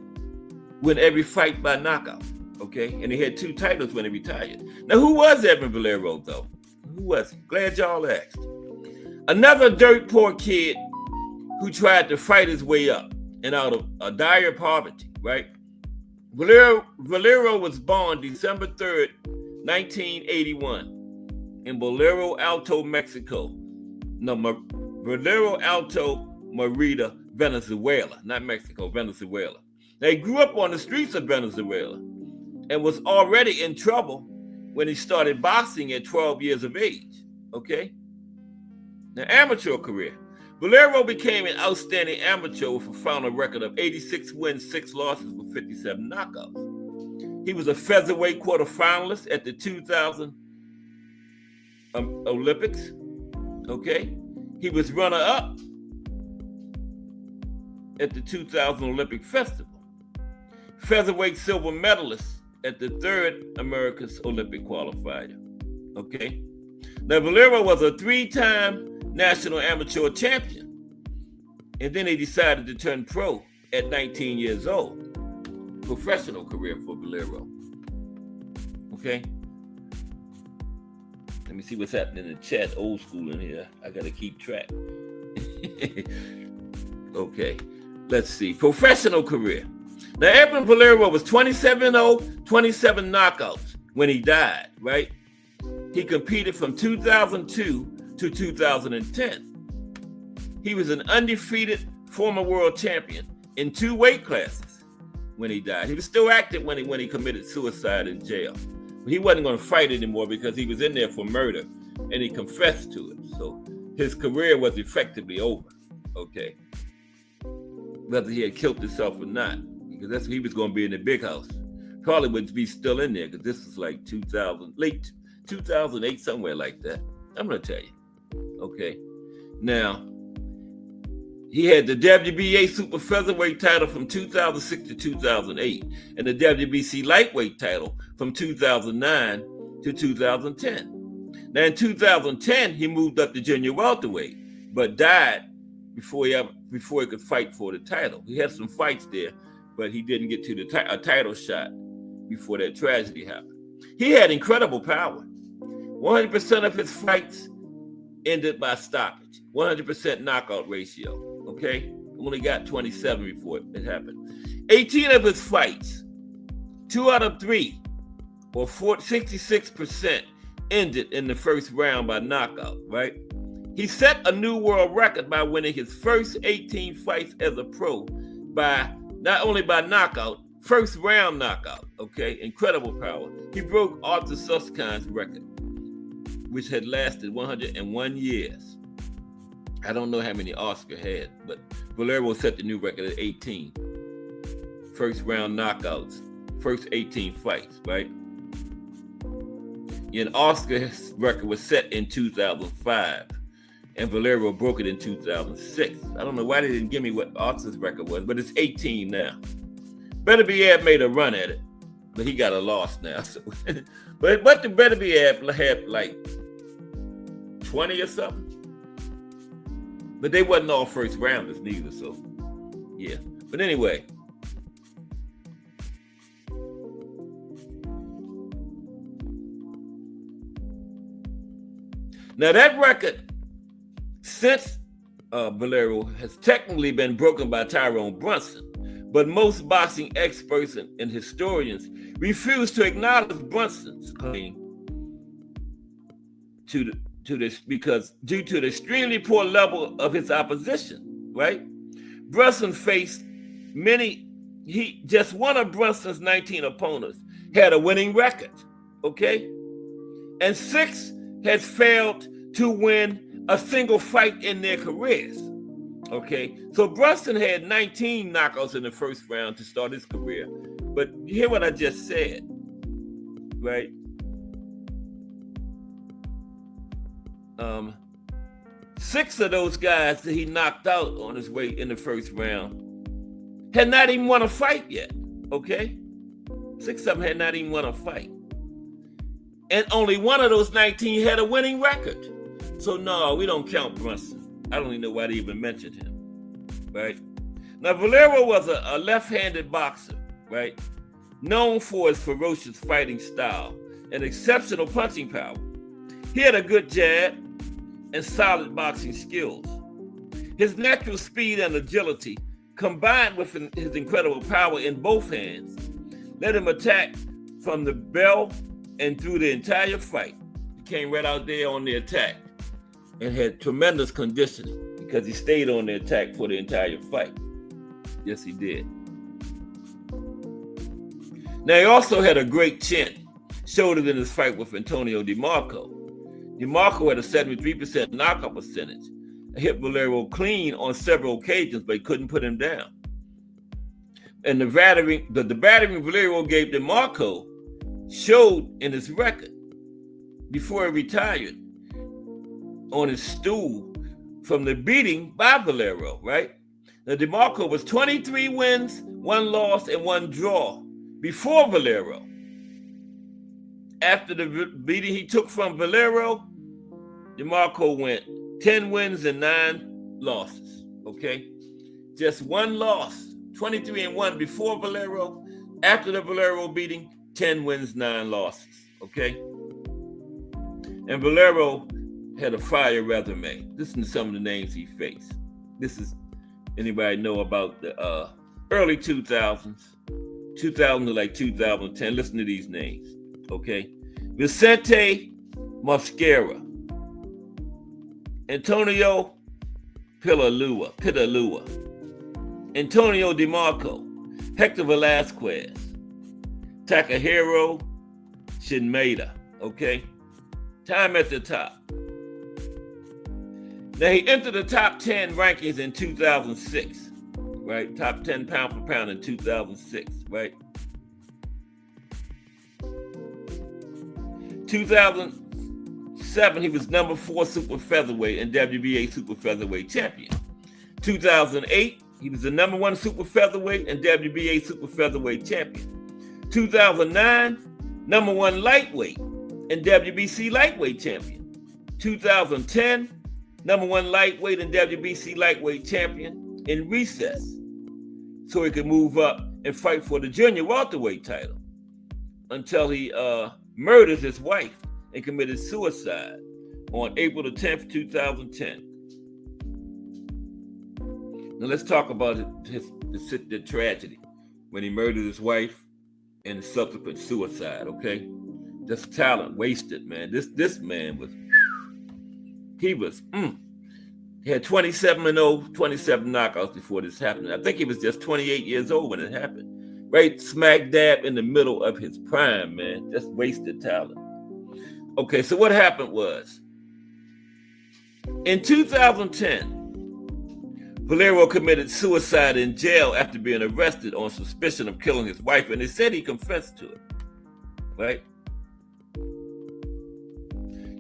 win every fight by knockout. Okay, and he had two titles when he retired. Now, who was Edwin Valero, though? Who was he? Glad y'all asked. Another dirt poor kid who tried to fight his way up and out of a dire poverty, right? Valero was born December 3rd, 1981 in Bolero Alto, Mexico. No, Bolero Alto, Merida, Venezuela. Not Mexico, Venezuela. They grew up on the streets of Venezuela and was already in trouble when he started boxing at 12 years of age, okay? Now, amateur career. Valero became an outstanding amateur with a final record of 86 wins, 6 losses with 57 knockouts. He was a featherweight quarterfinalist at the 2000 Olympics, okay? He was runner-up at the 2000 Olympic Festival. Featherweight silver medalist at the 3rd America's Olympic Qualifier, okay? Now, Valero was a 3-time national amateur champion, and then he decided to turn pro at 19 years old. Professional career for Valero. Okay. Let me see what's happening in the chat. Old School in here. I gotta keep track. Okay. Let's see. Professional career. Now, Edwin Valero was 27-0, 27 knockouts when he died, right? He competed from 2002 to 2010. He was an undefeated former world champion in 2 weight classes when he died. He was still active when he committed suicide in jail. But he wasn't going to fight anymore because he was in there for murder and he confessed to it. So his career was effectively over, okay? Whether he had killed himself or not, because that's he was going to be in the big house. Probably would be still in there because this is like 2000, late 2008, somewhere like that. I'm going to tell you. Okay. Now, he had the WBA super featherweight title from 2006 to 2008 and the WBC lightweight title from 2009 to 2010. Now, in 2010, he moved up to junior welterweight, but died before he could fight for the title. He had some fights there, but he didn't get to a title shot before that tragedy happened. He had incredible power. 100% of his fights ended by stoppage. 100% knockout ratio. Okay? Only got 27 before it happened. 18 of his fights, 2 out of 3, or 66% ended in the first round by knockout, right? He set a new world record by winning his first 18 fights as a pro by not only by knockout, first round knockout, okay? Incredible power. He broke Arthur Suskind's record, which had lasted 101 years. I don't know how many Oscar had, but Valero set the new record at 18. First round knockouts, first 18 fights, right? And Oscar's record was set in 2005 and Valero broke it in 2006. I don't know why they didn't give me what Ox's record was, but it's 18 now. Better Be Ab made a run at it, but he got a loss now. So, but the Better Be Ab had like 20 or something. But they wasn't all first rounders neither, so yeah. But anyway. Now that record, since Valero, has technically been broken by Tyrone Brunson, but most boxing experts and historians refuse to acknowledge Brunson's claim to this because due to the extremely poor level of his opposition, right? Brunson faced just one of Brunson's 19 opponents had a winning record, okay? And 6 has failed to win a single fight in their careers, okay? So Brunson had 19 knockouts in the first round to start his career. But you hear what I just said, right? 6 of those guys that he knocked out on his way in the first round had not even won a fight yet, okay? 6 of them had not even won a fight. And only one of those 19 had a winning record. So no, we don't count Brunson. I don't even know why they even mentioned him, right? Now, Valero was a left-handed boxer, right? Known for his ferocious fighting style and exceptional punching power. He had a good jab and solid boxing skills. His natural speed and agility, combined with his incredible power in both hands, let him attack from the bell and through the entire fight. He came right out there on the attack and had tremendous conditioning because he stayed on the attack for the entire fight. Yes, he did. Now, he also had a great chin, showed it in his fight with Antonio DeMarco. DeMarco had a 73% knockout percentage, hit Valero clean on several occasions, but he couldn't put him down. And the battering Valero gave DeMarco showed in his record before he retired on his stool from the beating by Valero, right? Now, DeMarco was 23 wins, 1 loss, and 1 draw before Valero. After the beating he took from Valero, DeMarco went 10 wins and 9 losses, okay? Just 1 loss, 23-1 before Valero. After the Valero beating, 10 wins, 9 losses, okay? And Valero had a fire resume. Listen to some of the names he faced. This is anybody know about the early 2000s, 2000 to like 2010. Listen to these names, okay? Vicente Mosquera, Antonio Pitalua, Antonio DeMarco, Hector Velasquez, Takahiro Shinmada, okay? Time at the top. Now, he entered the top 10 rankings in 2006, right? Top 10 pound for pound in 2006, right? 2007, he was number 4 super featherweight and WBA super featherweight champion. 2008, he was the number 1 super featherweight and WBA super featherweight champion. 2009, number 1 lightweight and WBC lightweight champion. 2010, number 1 lightweight and WBC lightweight champion in recess, so he could move up and fight for the junior welterweight title until he murdered his wife and committed suicide on April the 10th, 2010. Now let's talk about the tragedy when he murdered his wife and the subsequent suicide, okay? Just talent wasted, man. This man was, he had 27-0, 27 knockouts before this happened. I think he was just 28 years old when it happened. Right smack dab in the middle of his prime, man. Just wasted talent. Okay, so what happened was, in 2010, Valero committed suicide in jail after being arrested on suspicion of killing his wife, and they said he confessed to it, right?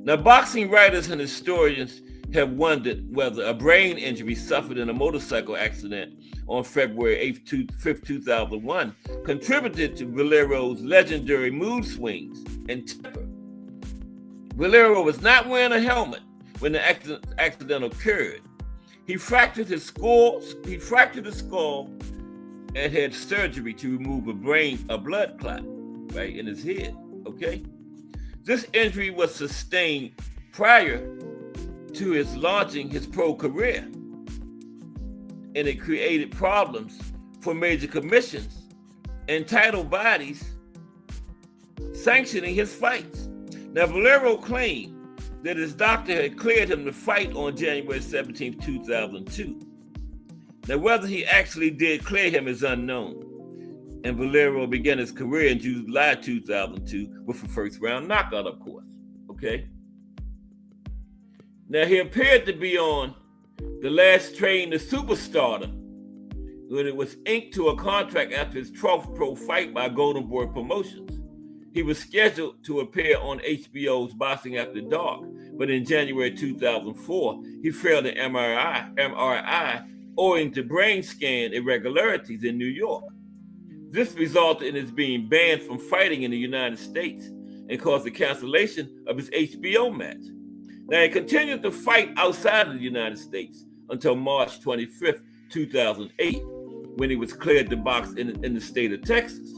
Now, boxing writers and historians have wondered whether a brain injury suffered in a motorcycle accident on February 5th, 2001 contributed to Valero's legendary mood swings and temper. Valero was not wearing a helmet when the accident occurred. He fractured his skull and had surgery to remove a blood clot, right, in his head, okay? This injury was sustained prior to his launching his pro career, and it created problems for major commissions and title bodies sanctioning his fights. Now, Valero claimed that his doctor had cleared him to fight on January 17, 2002. Now, whether he actually did clear him is unknown, and Valero began his career in July 2002 with a first-round knockout, of course, okay? Now, he appeared to be on the last train to superstardom when it was inked to a contract after his 12th pro fight by Golden Boy Promotions. He was scheduled to appear on HBO's Boxing After Dark, but in January 2004, he failed an MRI owing to brain scan irregularities in New York. This resulted in his being banned from fighting in the United States and caused the cancellation of his HBO match. Now, he continued to fight outside of the United States until March 25th, 2008, when he was cleared to box in the state of Texas.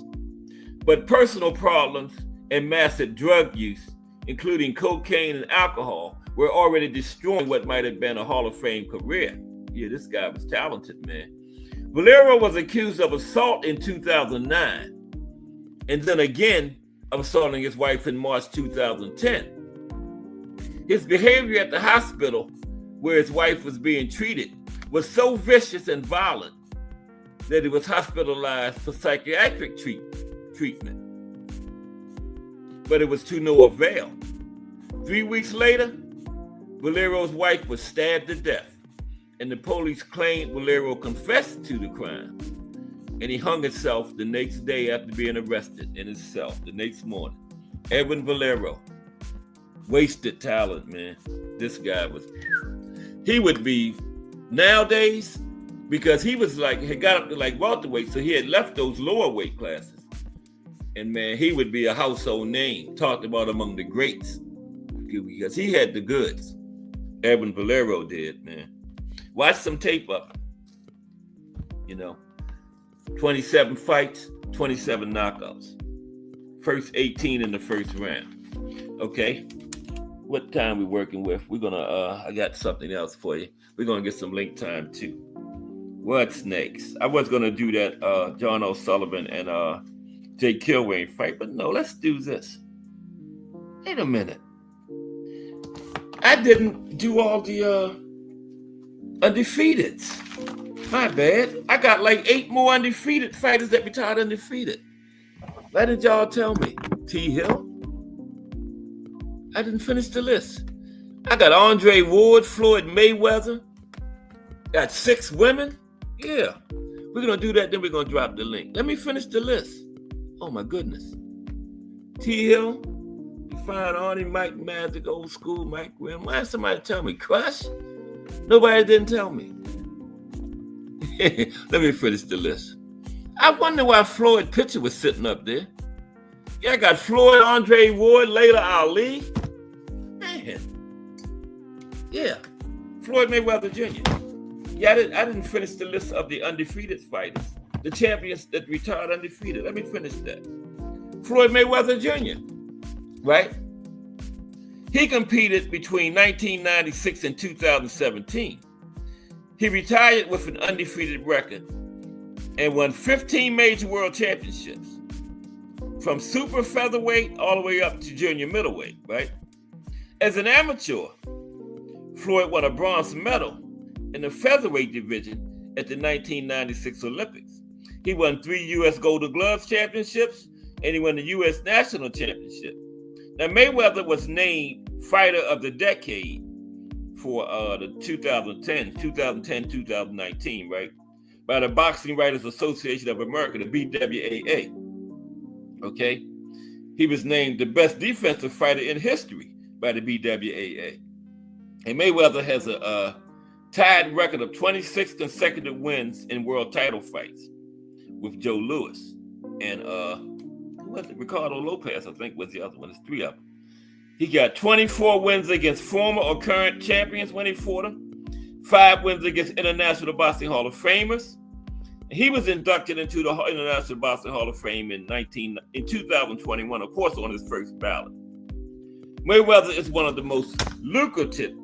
But personal problems and massive drug use, including cocaine and alcohol, were already destroying what might have been a Hall of Fame career. Yeah, this guy was talented, man. Valero was accused of assault in 2009, and then again of assaulting his wife in March 2010. His behavior at the hospital where his wife was being treated was so vicious and violent that he was hospitalized for psychiatric treatment. But it was to no avail. 3 weeks later, Valero's wife was stabbed to death, and the police claimed Valero confessed to the crime, and he hung himself the next day after being arrested in his cell the next morning. Edwin Valero. Wasted talent, man. This guy he would be nowadays, because he was had got up to welterweight, so he had left those lower weight classes. And man, he would be a household name, talked about among the greats, because he had the goods. Edwin Valero did, man. Watch some tape up. 27 fights, 27 knockouts. First 18 in the first round. Okay. What time we working with? We're gonna I got something else for you. We're gonna get some link time too. What's next? I was gonna do that John O'Sullivan and Jake Kilwain fight, but no, let's do this. Wait a minute. I didn't do all the undefeateds. My bad. I got 8 more undefeated fighters that retired undefeated. Why did y'all tell me? T. Hill? I didn't finish the list. I got Andre Ward, Floyd Mayweather. Got 6 women. Yeah. We're going to do that, then we're going to drop the link. Let me finish the list. Oh, my goodness. T. Hill, Fine Arnie, Mike Magic, Old School, Mike Grimm. Why did somebody tell me? Crush? Nobody didn't tell me. Let me finish the list. I wonder why Floyd Pitcher was sitting up there. Yeah, I got Floyd, Andre Ward, Layla Ali. Man. Yeah. Floyd Mayweather Jr. Yeah, I didn't finish the list of the undefeated fighters, the champions that retired undefeated. Let me finish that. Floyd Mayweather Jr., right? He competed between 1996 and 2017. He retired with an undefeated record and won 15 major world championships, from super featherweight all the way up to junior middleweight, right? As an amateur, Floyd won a bronze medal in the featherweight division at the 1996 Olympics. He won 3 U.S. Golden Gloves championships, and he won the U.S. National Championship. Now, Mayweather was named Fighter of the Decade for the 2010-2019, right? By the Boxing Writers Association of America, the BWAA. Okay? He was named the best defensive fighter in history by the BWAA. And Mayweather has a tied record of 26 consecutive wins in world title fights with Joe Louis. And who was it? Ricardo Lopez, I think, was the other one. There's three of them. He got 24 wins against former or current champions when he fought them, 5 wins against International Boxing Hall of Famers. He was inducted into the International Boxing Hall of Fame in 2021, of course, on his first ballot. Mayweather is one of the most lucrative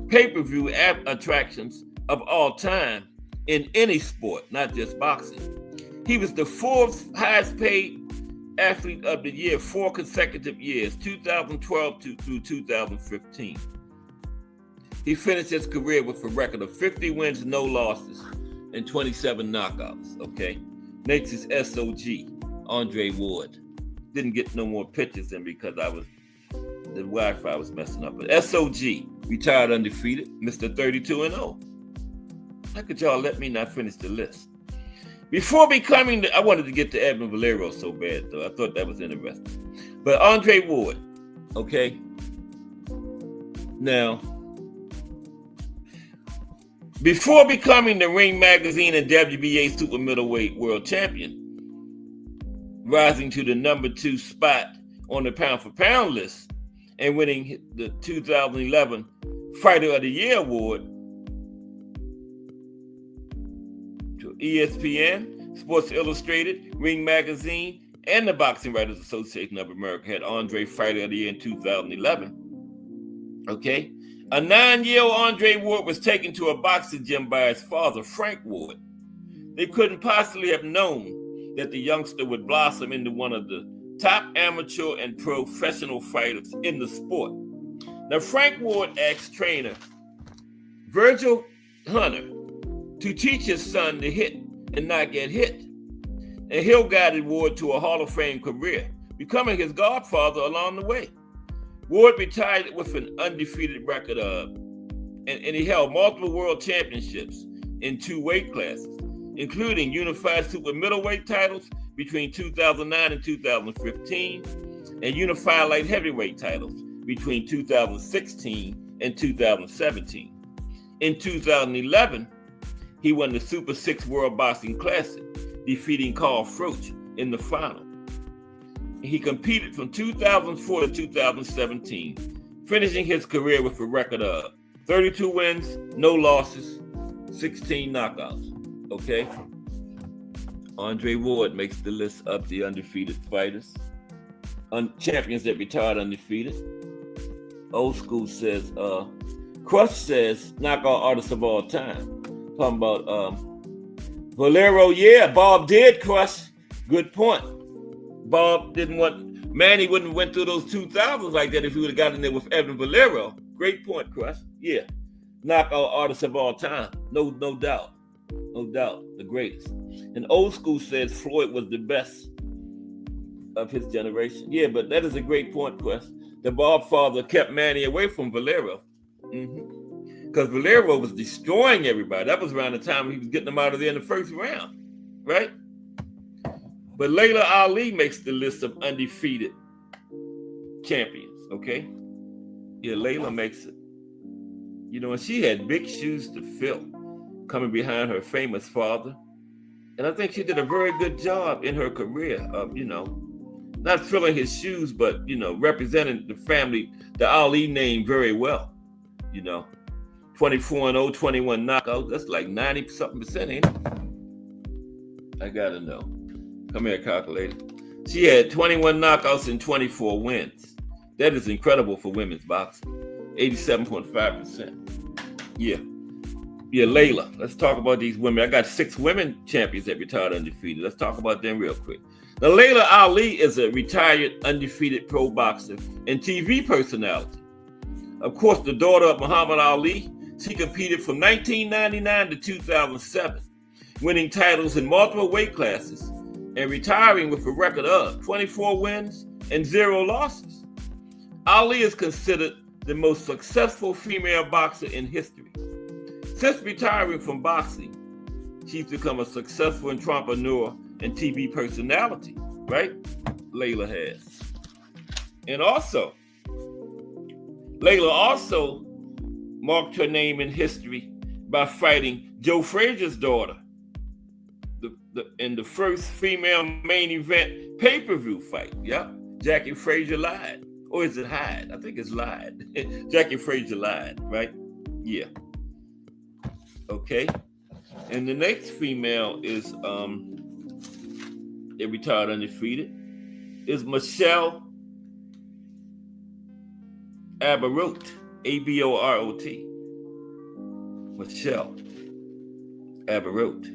pay-per-view attractions of all time in any sport, not just boxing. He was the 4th highest paid athlete of the year 4 consecutive years, 2012 through 2015. He finished his career with a record of 50 wins, no losses, and 27 knockouts, okay? Next is SOG, Andre Ward. Didn't get no more pictures in because the Wi-Fi was messing up. But SOG, retired undefeated, Mr. 32-0. How could y'all let me not finish the list? Before becoming, I wanted to get to Edmund Valero so bad, though. I thought that was interesting. But Andre Ward, okay? Now, before becoming the Ring Magazine and WBA super middleweight world champion, rising to the number 2 spot on the pound-for-pound list, and winning the 2011 Fighter of the Year award to ESPN, Sports Illustrated, Ring Magazine, and the Boxing Writers Association of America had Andre Fighter of the Year in 2011. Okay? A 9-year-old Andre Ward was taken to a boxing gym by his father, Frank Ward. They couldn't possibly have known that the youngster would blossom into one of the top amateur and professional fighters in the sport. Now, Frank Ward asked trainer Virgil Hunter to teach his son to hit and not get hit. And Hill guided Ward to a Hall of Fame career, becoming his godfather along the way. Ward retired with an undefeated record and he held multiple world championships in 2 weight classes, including unified super middleweight titles between 2009 and 2015, and unified light heavyweight titles between 2016 and 2017. In 2011, he won the Super 6 World Boxing Classic, defeating Carl Froch in the final. He competed from 2004 to 2017, finishing his career with a record of 32 wins, no losses, 16 knockouts. Okay? Andre Ward makes the list of the undefeated fighters. Champions that retired undefeated. Old School says, Crush says, knockout artist of all time. Talking about Valero, yeah, Bob did, Crush. Good point. Bob didn't want, Manny wouldn't have went through those 2000s like that if he would have gotten there with Evan Valero. Great point, Crush. Yeah. Knockout artist of all time. No doubt. No doubt. The greatest. And Old School says Floyd was the best of his generation. Yeah, but that is a great point, Quest. The Bob father kept Manny away from Valero. Because Valero was destroying everybody. That was around the time he was getting them out of there in the first round. Right? But Layla Ali makes the list of undefeated champions, okay? Yeah, Layla makes it. You know, and she had big shoes to fill coming behind her famous father. And I think she did a very good job in her career of, not filling his shoes, but, representing the family, the Ali name very well. 24-0, 21 knockouts. That's like 90-something%, ain't it? I gotta know. Come here, calculator. She had 21 knockouts and 24 wins. That is incredible for women's boxing. 87.5%. Yeah, Layla. Let's talk about these women. I got 6 women champions that retired undefeated. Let's talk about them real quick. Now, Layla Ali is a retired undefeated pro boxer and TV personality. Of course, the daughter of Muhammad Ali, she competed from 1999 to 2007, winning titles in multiple weight classes and retiring with a record of 24 wins and 0 losses. Ali is considered the most successful female boxer in history. Since retiring from boxing, she's become a successful entrepreneur and TV personality, right? Layla has. And also, Layla also marked her name in history by fighting Joe Frazier's daughter in the first female main event pay-per-view fight. Yep, Jackie Frazier lied. Or is it Hyde? I think it's lied. Jackie Frazier lied, right? Yeah. Okay. And the next female is they retired undefeated, is Michelle Aberot, Aborot. Michelle Aberot.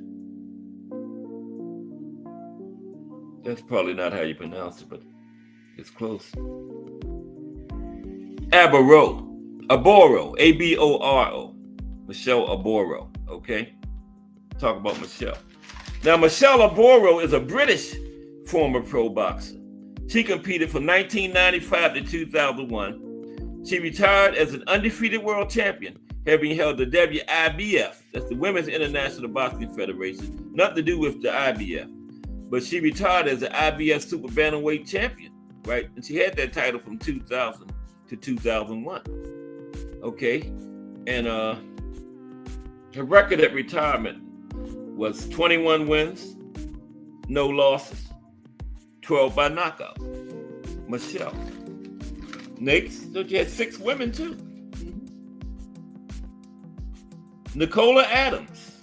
That's probably not how you pronounce it, but it's close. Aboro, Aboro, Michelle Aboro, okay? Talk about Michelle. Now, Michelle Aboro is a British former pro boxer. She competed from 1995 to 2001. She retired as an undefeated world champion, having held the WIBF, that's the Women's International Boxing Federation, nothing to do with the IBF. But she retired as the IBF Super Bantamweight champion, right? And she had that title from 2000 to 2001. Okay, and her record at retirement was 21 wins, no losses, 12 by knockout. Michelle. Next, so she had 6 women too. Nicola Adams.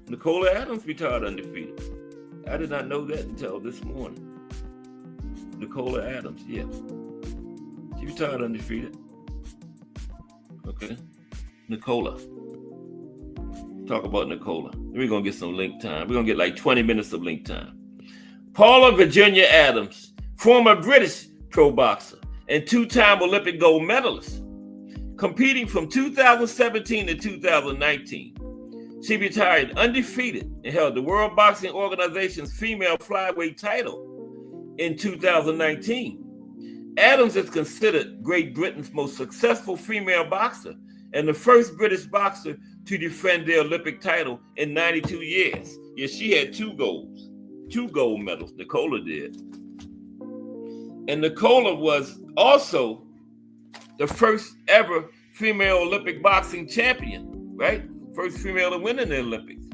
Nicola Adams retired undefeated. I did not know that until this morning. Nicola Adams, yeah. She retired undefeated. Okay. Nicola. Talk about Nicola. We're going to get some link time. We're going to get like 20 minutes of link time. Paula Virginia Adams, former British pro boxer and 2-time Olympic gold medalist. Competing from 2017 to 2019. She retired undefeated and held the World Boxing Organization's female flyweight title in 2019. Adams is considered Great Britain's most successful female boxer and the first British boxer to defend their Olympic title in 92 years. Yeah, she had 2 gold medals, Nicola did. And Nicola was also the first ever female Olympic boxing champion, right? First female to win in the Olympics.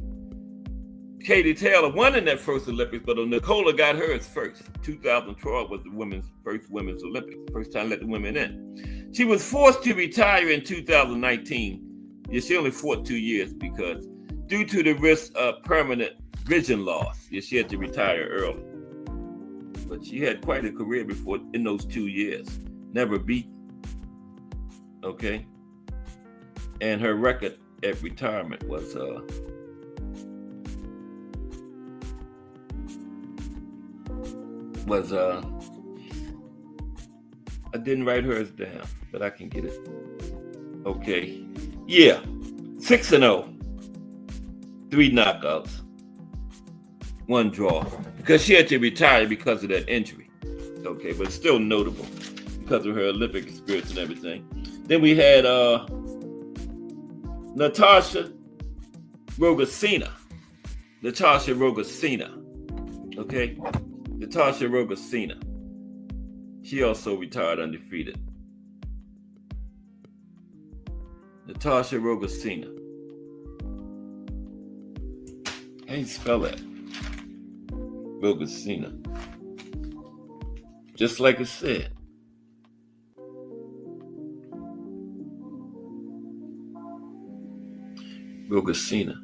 Katie Taylor won in that first Olympics, but Nicola got hers first. 2012 was the first women's Olympics, first time to let the women in. She was forced to retire in 2019. Yeah, she only fought 2 years because due to the risk of permanent vision loss, yeah, she had to retire early. But she had quite a career before in those 2 years. Never beat. Okay. And her record at retirement was I didn't write hers down, but I can get it. Okay. Yeah. 6-0. 3 knockouts. 1 draw. Because she had to retire because of that injury. Okay, but it's still notable because of her Olympic experience and everything. Then we had Natasha Rogacina. Okay? Natasha Rogacina. She also retired undefeated. Natasha Rogacina. How do you spell that? Rogacina. Just like it said. Rogacina.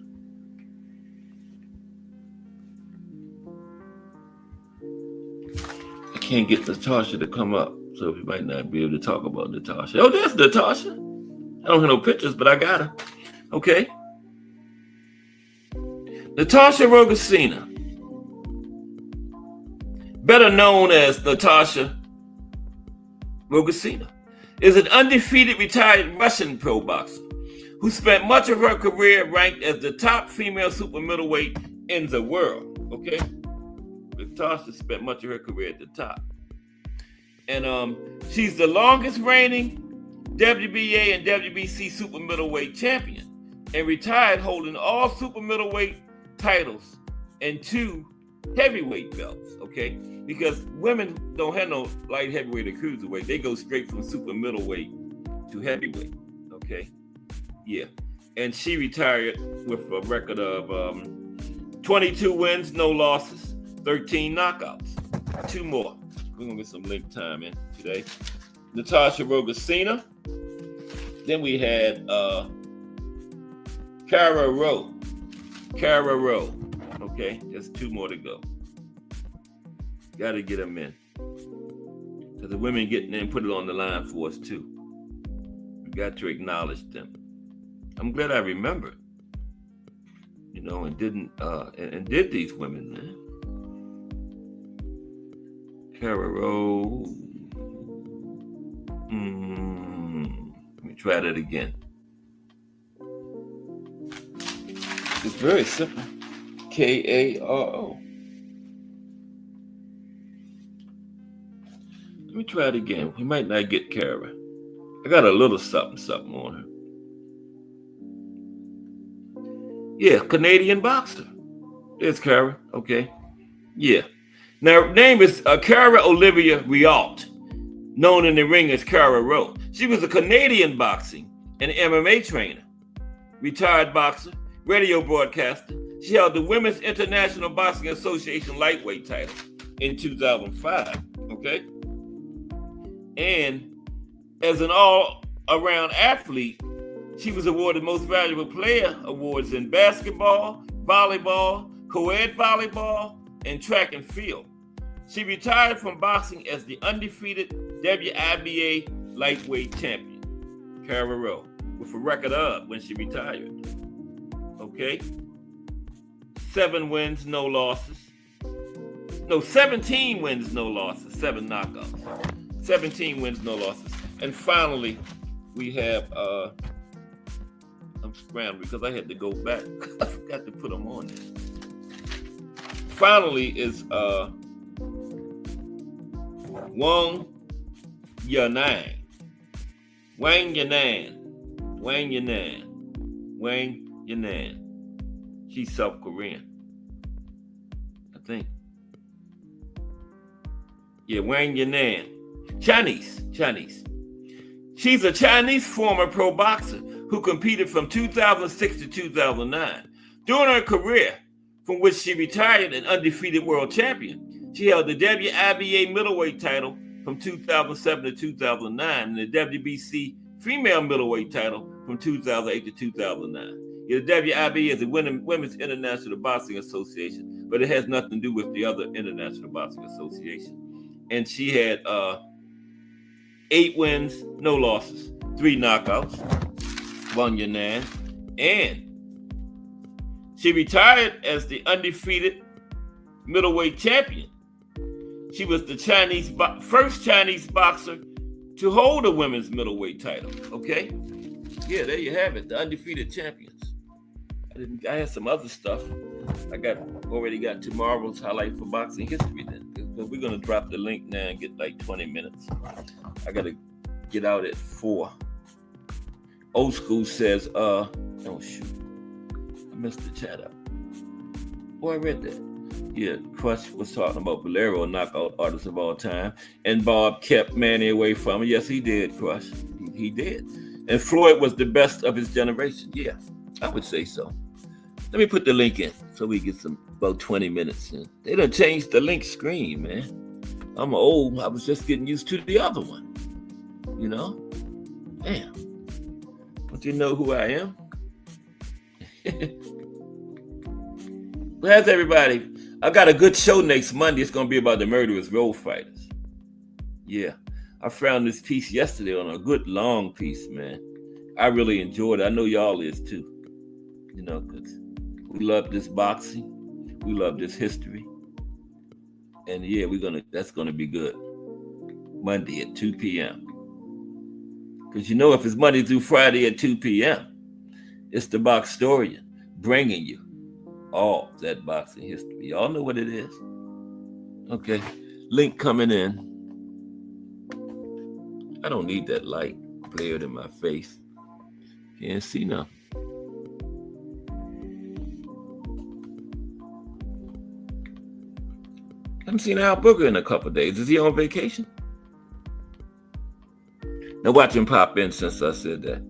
I can't get Natasha to come up, so we might not be able to talk about Natasha. Oh, there's Natasha. I don't have no pictures, but I got her. Okay. Natasha Rogacina, better known as Natasha Rogacina, is an undefeated retired Russian pro boxer who spent much of her career ranked as the top female super middleweight in the world. Okay? Natasha spent much of her career at the top. And she's the longest reigning WBA and WBC super middleweight champion and retired holding all super middleweight titles and 2 heavyweight belts, okay? Because women don't have no light heavyweight or cruiserweight. They go straight from super middleweight to heavyweight, okay? Yeah. And she retired with a record of 22 wins, no losses, 13 knockouts. 2 more. We're going to get some link time in today. Natasha Rogacina. Then we had Cara Rowe. Cara Rowe. Okay, there's 2 more to go. Got to get them in. Because the women getting in, put it on the line for us too. We got to acknowledge them. I'm glad I remembered, and didn't and did these women, man. Cara Rowe. Let me try that again. It's very simple. Karo. Let me try it again. We might not get Cara. I got a little something on her. Yeah, Canadian boxer. There's Cara. Okay. Yeah. Now, her name is Cara Olivia Rialt, known in the ring as Cara Rowe. She was a Canadian boxing and MMA trainer, retired boxer, radio broadcaster. She held the Women's International Boxing Association lightweight title in 2005. Okay. And as an all-around athlete, she was awarded Most Valuable Player awards in basketball, volleyball, co-ed volleyball, and track and field. She retired from boxing as the undefeated WIBA lightweight champion, Cara Rowe, with a record of when she retired. Okay? 7 wins, no losses. No, 17 wins, no losses, 7 knockouts. 17 wins, no losses. And finally, we have, I'm scrambling because I had to go back. I forgot to put them on there. Finally is Wang Yanan. Wang Yanan. She's South Korean, I think. Yeah, Wang Yanan. Chinese. She's a Chinese former pro boxer who competed from 2006 to 2009. During her career, from which she retired an undefeated world champion, she held the WIBA middleweight title from 2007 to 2009 and the WBC female middleweight title from 2008 to 2009. The WIBA is the Women's International Boxing Association, but it has nothing to do with the other International Boxing Association. And she had 8 wins, no losses, 3 knockouts, Wang Yanan, and she retired as the undefeated middleweight champion. She was the first Chinese boxer to hold a women's middleweight title. Okay, yeah, there you have it, the undefeated champions. I had some other stuff. I already got tomorrow's highlight for boxing history then. But we're gonna drop the link now and get like 20 minutes. I gotta get out at 4. Old School says, oh shoot, I messed the chat up. Oh, I read that. Yeah, Crush was talking about Bolero, knockout artist of all time, and Bob kept Manny away from him. Yes, he did, Crush. He did. And Floyd was the best of his generation. Yeah, I would say so. Let me put the link in so we get about 20 minutes in. They done changed the link screen, man. I'm old. I was just getting used to the other one. Damn. Don't you know who I am? Well, how's everybody? I got a good show next Monday. It's going to be about the murderous road fighters. Yeah. I found this piece yesterday on a good long piece, man. I really enjoyed it. I know y'all is too. Because we love this boxing. We love this history. And yeah, that's going to be good. Monday at 2 p.m. Because if it's Monday through Friday at 2 p.m., it's the Boxtorian bringing you all that boxing history. Y'all know what it is. Okay. Link coming in. I don't need that light flared in my face. Can't see nothing. Haven't seen Al Booker in a couple of days. Is he on vacation? Now watch him pop in since I said that.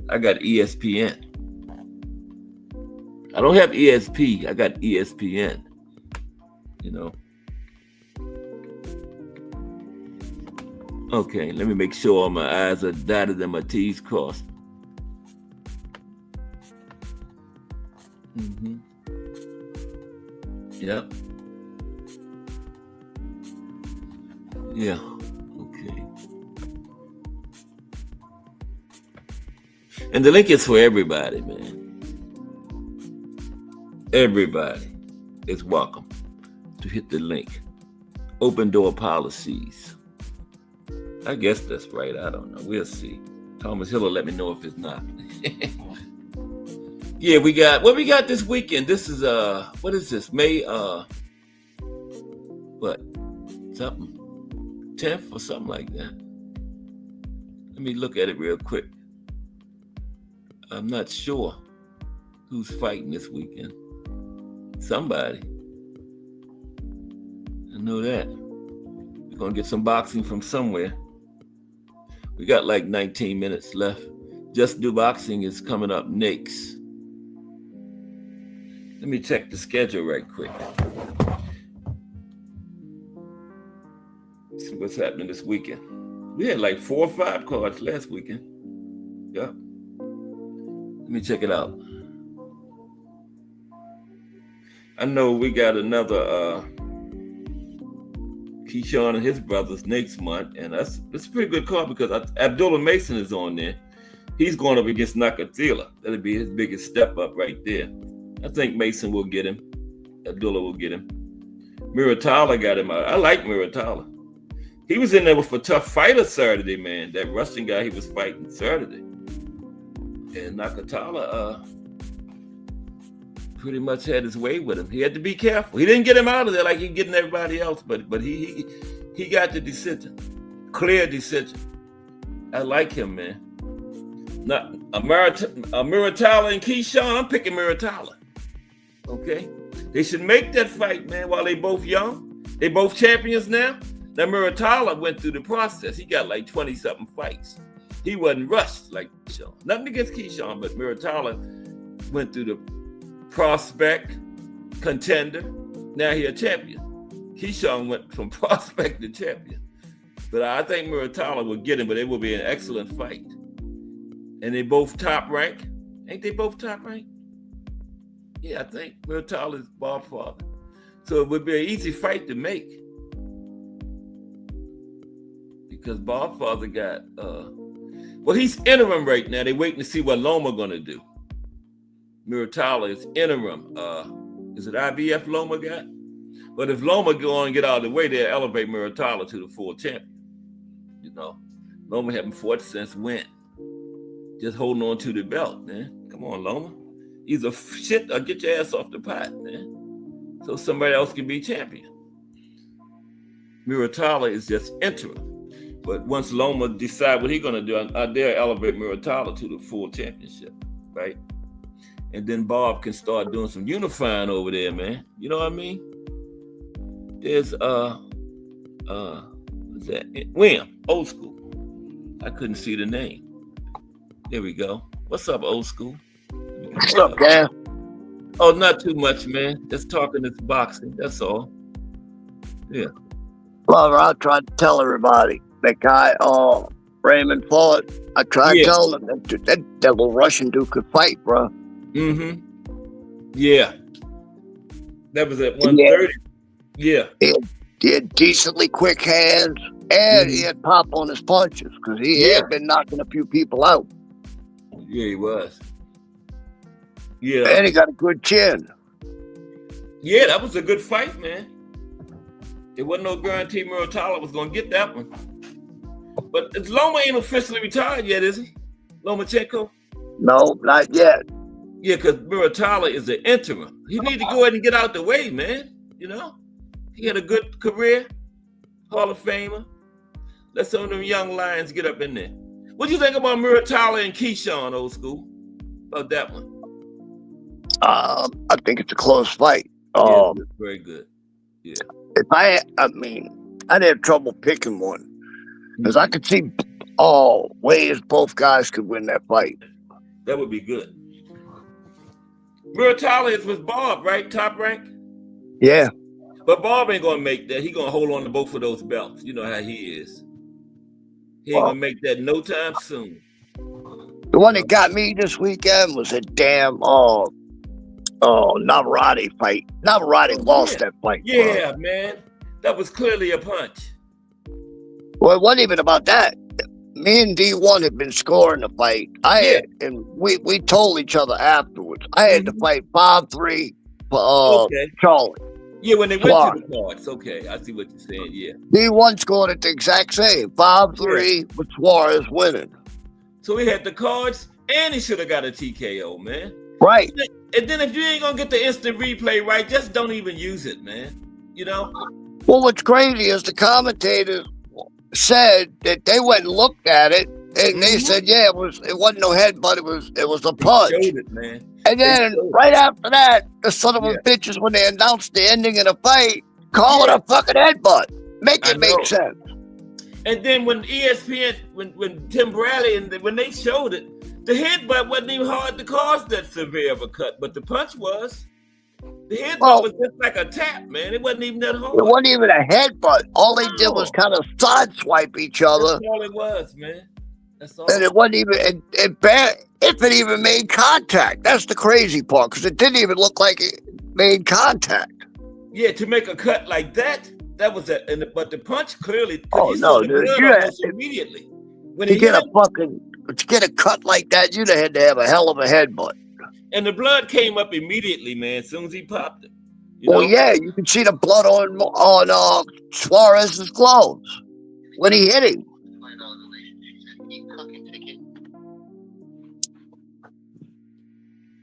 I got ESPN. I don't have ESP. I got ESPN. You know. Okay, let me make sure all my I's are dotted and my T's crossed. Mm-hmm. Yep. Yeah. Okay. And the link is for everybody, man. Everybody is welcome to hit the link. Open door policies. I guess that's right. I don't know. We'll see. Thomas Hill will let me know if it's not. Yeah, we got what we got this weekend. This is what is this? May what? Something 10th or something like that. Let me look at it real quick. I'm not sure who's fighting this weekend. Somebody. I know that. We're gonna get some boxing from somewhere. We got like 19 minutes left. Just Do Boxing is coming up next. Let me check the schedule right quick. See what's happening this weekend. We had like 4 or 5 cards last weekend. Yep. Let me check it out. I know we got another Keyshawn and his brothers next month, and that's a pretty good card because Abdullah Mason is on there. He's going up against Nakatila. That'll be his biggest step up right there. I think Mason will get him. Abdullah will get him. Muratala got him out. I like Muratala. He was in there with a tough fighter Saturday, man. That Russian guy he was fighting Saturday. And Nakatala pretty much had his way with him. He had to be careful. He didn't get him out of there like he getting everybody else, but he got the decision. Clear decision. I like him, man. Not Muratala and Keyshawn. I'm picking Muratala. Okay? They should make that fight, man, while they both young. They both champions now. Now Muratala went through the process. He got like 20-something fights. He wasn't rushed like Keyshawn. Nothing against Keyshawn, but Muratala went through the prospect, contender. Now he a champion. Keyshawn went from prospect to champion. But I think Muratala will get him, but it will be an excellent fight. And they both top rank. Ain't they both top rank? Yeah, I think Muratala is Bob Father. So it would be an easy fight to make. Because Bob Father got well, he's interim right now. They're waiting to see what Loma gonna do. Muratala is interim. Is it IBF Loma got? But if Loma go on and get out of the way, they'll elevate Muratala to the full champion. You know, Loma haven't fought since when? Just holding on to the belt, man. Come on, Loma. Either shit or get your ass off the pot, man. So somebody else can be champion. Muratala is just interim. But once Loma decide what he's gonna do, I dare elevate Muratala to the full championship, right? And then Bob can start doing some unifying over there, man. You know what I mean? There's what's that? William, Old School. I couldn't see the name. There we go. What's up, Old School? What's up, guy? Oh, not too much, man. Just talking this boxing. That's all. Yeah. Well, I tried to tell everybody. That guy, Raymond fought. I tried to tell them that little Russian dude could fight, bro. Mm-hmm. Yeah. That was at 130. Yeah. He had decently quick hands, and he had pop on his punches because he had been knocking a few people out. Yeah, he was. Yeah. And he got a good chin. Yeah, that was a good fight, man. It wasn't no guarantee Muratala was going to get that one. But Loma ain't officially retired yet, is he? Lomachenko? No, not yet. Yeah, because Muratala is an interim. He need to go ahead and get out the way, man. You know? He had a good career. Hall of Famer. Let some of them young lions get up in there. What do you think about Muratala and Keyshawn, Old School? About that one? I think it's a close fight. Yeah, very good. Yeah. If I'd have trouble picking one. Because I could see ways both guys could win that fight. That would be good. Real Tyler is with Bob, right? Top rank. Yeah. But Bob ain't gonna make that. He gonna hold on to both of those belts. You know how he is. He ain't Well, gonna make that no time soon. the one that got me this weekend was a damn Navarrete fight. Navarrete lost that fight. Yeah, man. That was clearly a punch. Well, it wasn't even about that. Me and D1 had been scoring the fight. And we told each other afterwards. I had to fight 5-3 for Charlie. Yeah, when they went to the cards. Okay, I see what you're saying. Yeah. D1 scored it the exact same. 5-3 with Suarez winning. So he had the cards and he should have got a TKO, man. Right. And then if you ain't gonna get the instant replay right, just don't even use it, man. You know? Well, what's crazy is the commentators said that they went and looked at it and they said, yeah, it wasn't no headbutt, it was a punch. They showed it, man. And then right after that, the son of a bitches, when they announced the ending of the fight, call it a fucking headbutt. Make it make sense. And then when ESPN, when Tim Bradley and when they showed it, the headbutt wasn't even hard to cause that severe of a cut, but the punch was. The headbutt was just like a tap, man. It wasn't even that hard. It wasn't even a headbutt. All they did was kind of sideswipe each other. That's all it was, man. That's all. And it wasn't even if it even made contact. That's the crazy part, because it didn't even look like it made contact. Yeah, to make a cut like that, that was but the punch clearly. Oh no, dude! Immediately when to get a cut like that, you'd have had to have a hell of a headbutt. And the blood came up immediately, man. As soon as he popped it. Yeah, you can see the blood on Suarez's clothes when he hit him.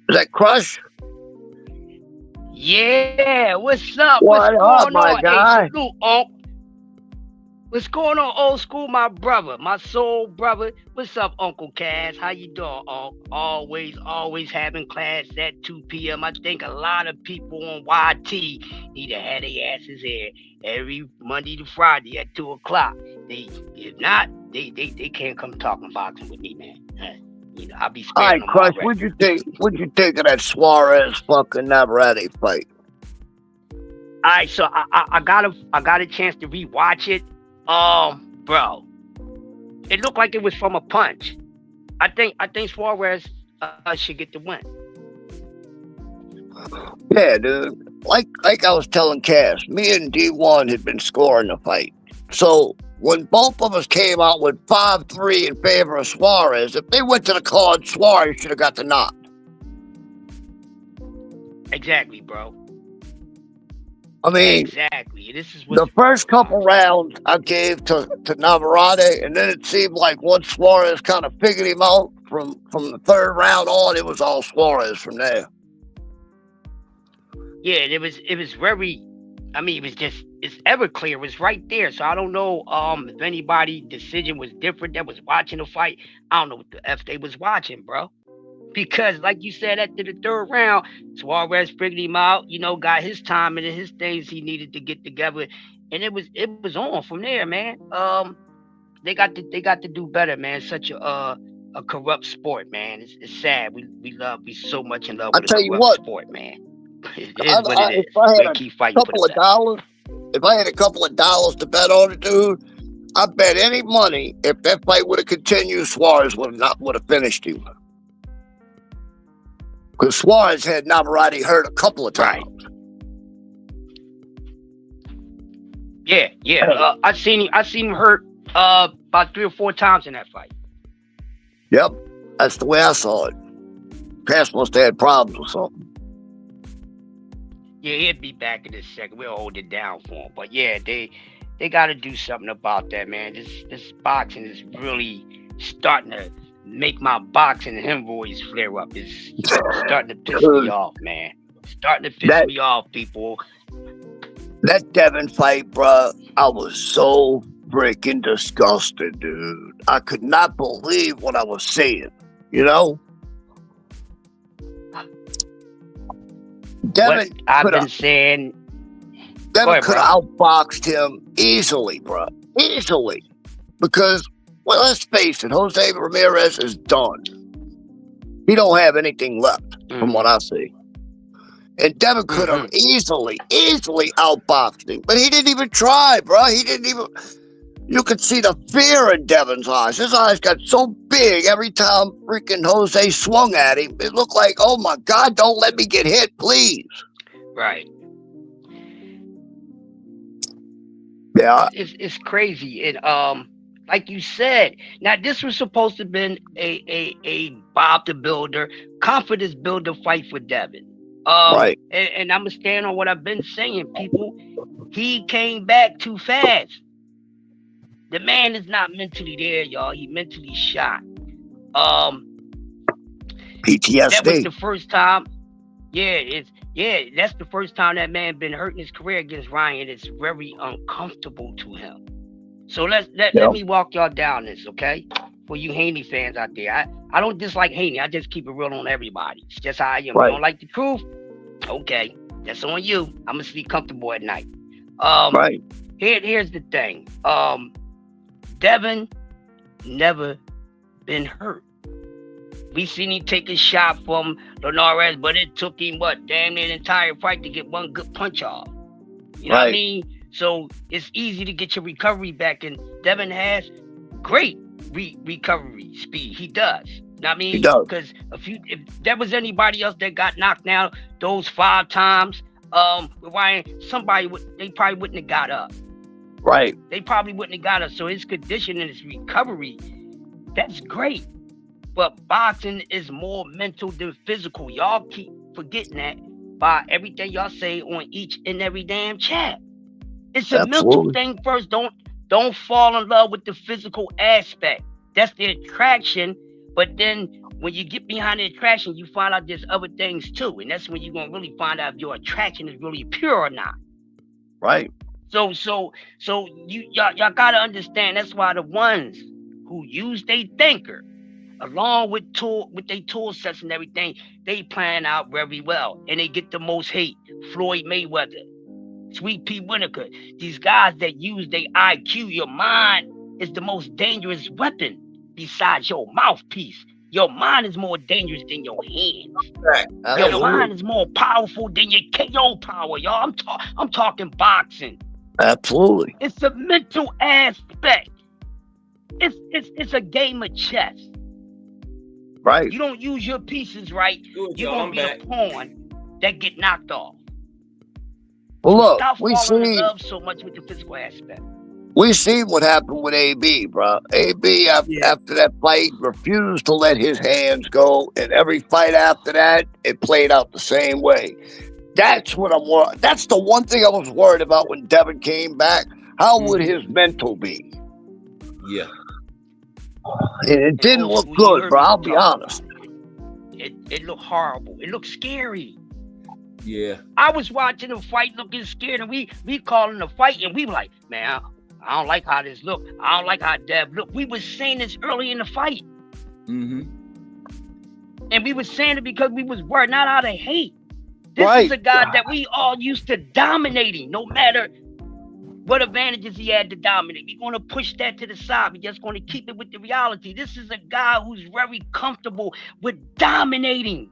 Is that Crush? Yeah, what's up? What up, my guy? Hey, salute, Unc. What's going on, old school, my brother, my soul brother? What's up, Uncle Cass? How you doing, Unc? Always having class at 2 p.m. I think a lot of people on YT need to have their asses here every Monday to Friday at 2 o'clock. If not, they can't come talking boxing with me, man. You know, I'll be sparing them. All right, Crush, what'd you think of that Suarez fucking Navarrete fight? All right, so I got a chance to rewatch it. Bro, it looked like it was from a punch. I think Suarez should get the win. Yeah, dude. Like I was telling Cass, me and D1 had been scoring the fight. So when both of us came out with 5-3 in favor of Suarez, if they went to the card, Suarez should have got the knock. Exactly, bro. I mean, exactly. This is the first couple rounds I gave to Navarrete, and then it seemed like once Suarez kind of figured him out from the third round on, it was all Suarez from there. Yeah, it was very. I mean, it's Everclear. It was right there. So I don't know if anybody's decision was different that was watching the fight. I don't know what the F they was watching, bro. Because, like you said, after the third round, Suarez figured him out, got his time and his things he needed to get together, and it was on from there, man. They got to do better, man. Such a corrupt sport, man. It's sad. We so much in love with a corrupt sport, man. It is what it is. If I had a couple of dollars to bet on it, dude, I bet any money if that fight would have continued, Suarez would have finished him. Because Suarez had Navarrete hurt a couple of times. Right. Yeah. I seen him hurt about 3 or 4 times in that fight. Yep, that's the way I saw it. Cass must have had problems or something. Yeah, he'll be back in a second. We'll hold it down for him. But yeah, they got to do something about that, man. This boxing is really starting to make my boxing hemorrhoids flare up. It's starting to piss me off, man. Starting to piss me off, people. That Devin fight, bro, I was so freaking disgusted, dude. I could not believe what I was seeing, Devin I've been saying. Devin could have outboxed him easily, bro. Easily. Because, well, let's face it, Jose Ramirez is done. He don't have anything left from what I see. And Devin could have easily outboxed him, but he didn't even try, bro. He didn't even. You could see the fear in Devin's eyes. His eyes got so big every time freaking Jose swung at him. It looked like, oh my God, don't let me get hit, please. Right. Yeah. It's crazy. And like you said, now this was supposed to have been a Bob the Builder, confidence builder fight for Devin. Right. And I'm gonna stand on what I've been saying, people. He came back too fast. The man is not mentally there, y'all. He mentally shot. PTSD. That was the first time. That's the first time that man been hurt in his career against Ryan. It's very uncomfortable to him. So let me walk y'all down this, okay? For you Haney fans out there, I don't dislike Haney. I just keep it real on everybody. It's just how I am. Right. You don't like the truth? Okay, that's on you. I'm gonna sleep comfortable at night. Right. Here's the thing. Devin never been hurt. We seen him take a shot from Linares, but it took him damn near the entire fight to get one good punch off. You know what I mean? So it's easy to get your recovery back, and Devin has great recovery speed. He does. You know what I mean? He does. Because if there was anybody else that got knocked out those 5 times, with Ryan, they probably wouldn't have got up. Right. They probably wouldn't have got up. So his condition and his recovery, that's great. But boxing is more mental than physical. Y'all keep forgetting that by everything y'all say on each and every damn chat. It's a mental thing first. Don't fall in love with the physical aspect. That's the attraction. But then when you get behind the attraction, you find out there's other things too. And that's when you're gonna really find out if your attraction is really pure or not. Right. So y'all gotta understand, that's why the ones who use their thinker along with their tool sets and everything, they plan out very well. And they get the most hate. Floyd Mayweather, Sweet Pea Winnaker, these guys that use their IQ. Your mind is the most dangerous weapon besides your mouthpiece. Your mind is more dangerous than your hands. Your mind is more powerful than your KO power, y'all. I'm talking boxing. Absolutely. It's a mental aspect. It's a game of chess. Right. You don't use your pieces right, Good, you're y'all, gonna be I'm a pawn that get knocked off. Well, look, Stop falling in love so much with the physical aspect. We seen what happened with AB, bro. AB after that fight refused to let his hands go, and every fight after that, it played out the same way. That's what I'm worried. That's the one thing I was worried about when Devin came back. How would his mental be? Yeah. It didn't look good, bro. I'll be honest. It looked horrible. It looked scary. Yeah. I was watching the fight looking scared, and we calling the fight, and we were like, man, I don't like how this look. I don't like how Dev look. We was saying this early in the fight. Mm-hmm. And we was saying it because we was worried, not out of hate. This is a guy that we all used to dominating, no matter what advantages he had to dominate. We're going to push that to the side. We're just going to keep it with the reality. This is a guy who's very comfortable with dominating.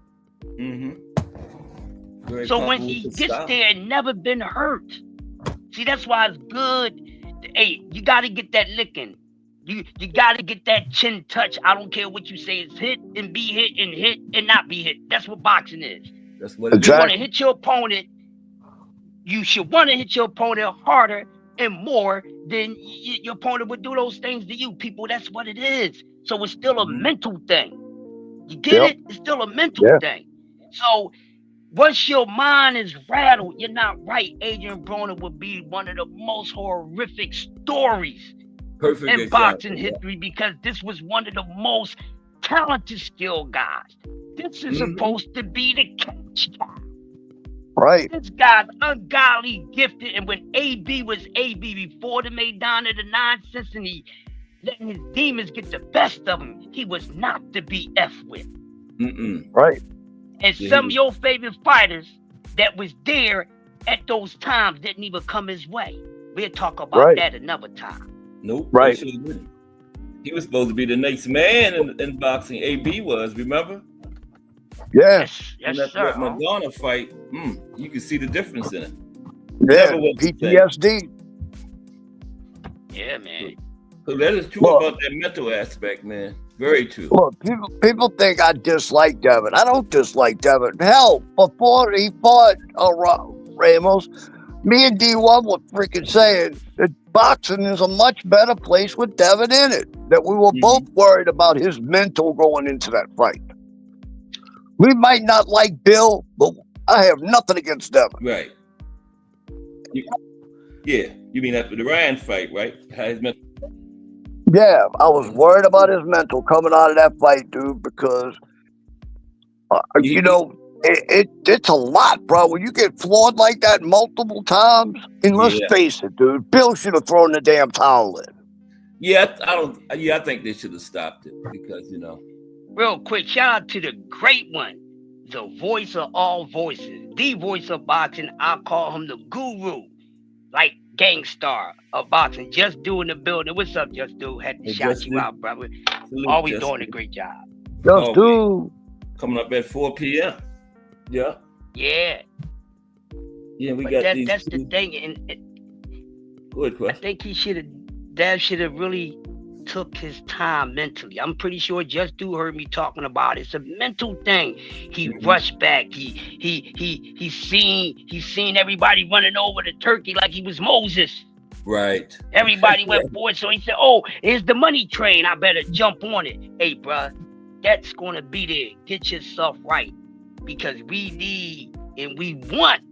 Mm-hmm. So when he gets there, and never been hurt. See, that's why it's good. Hey, you got to get that licking. You got to get that chin touch. I don't care what you say. It's hit and be hit and not be hit. That's what boxing is. That's what it You want to hit your opponent. You should want to hit your opponent harder and more than your opponent would do those things to you, people. That's what it is. So it's still a mental thing. You get it? It's still a mental thing. So once your mind is rattled, you're not right. Adrian Broner would be one of the most horrific stories in boxing history, because this was one of the most talented, skilled guys. This is supposed to be the catch guy. Right. This guy's ungodly gifted, and when AB was AB before the Maidan of the nonsense, and he letting his demons get the best of him, he was not to be effed with. Right. And some of your favorite fighters that was there at those times didn't even come his way. We'll talk about that another time. Nope. Right. He was supposed to be the next man in boxing. AB was, remember? Yeah, Yes, That sir. Madonna fight, you can see the difference in it. yeah. Never was the same. PTSD. Yeah, man. So that is true Look, about that mental aspect, man. Very true. look, people think I dislike Devin. I don't dislike Devin. Hell, before he fought Ramos, me and D1 were freaking saying that boxing is a much better place with Devin in it. That we were both worried about his mental going into that fight. We might not like Bill, but I have nothing against Devin. Right. Yeah. You mean after the Ryan fight, right? How his mental. Yeah, I was worried about his mental coming out of that fight, dude, because, you know, it's a lot, bro. When you get floored like that multiple times, and let's face it, dude, Bill should have thrown the damn towel in. Yeah, I don't. Yeah, I think they should have stopped it because Real quick, shout out to the great one, the voice of all voices, the voice of boxing. I call him the guru, like Gangstar of boxing. Just doing the building. What's up, Just Do? Had to shout you out, brother. Always doing a great job. Just Do. Coming up at 4 p.m. Yeah. Yeah. Yeah, we but got these. That's the thing, and Good question. I think Dev should have really took his time mentally. I'm pretty sure Just Do heard me talking about it. It's a mental thing. He rushed back. He seen everybody running over the turkey like he was Moses. Right. Everybody went forward, so he said, "Oh, here's the money train. I better jump on it." Hey, bruh, that's gonna be there. Get yourself right, because we need and we want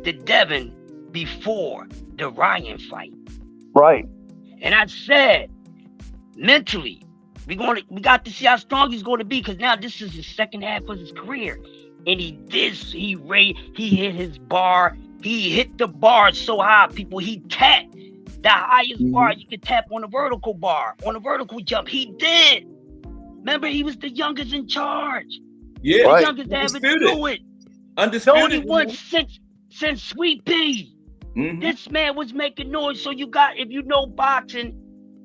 the Devin before the Ryan fight. Right. And I said, mentally, we got to see how strong he's going to be, because now this is the second half of his career, and he hit his bar. He hit the bar so high, people. He tapped the highest bar you could tap on a vertical bar, on a vertical jump. He did. Remember, he was the youngest in charge. Yeah, the youngest to ever do it. Undisputed. The only one since Sweet Pea. This man was making noise. So if you know boxing,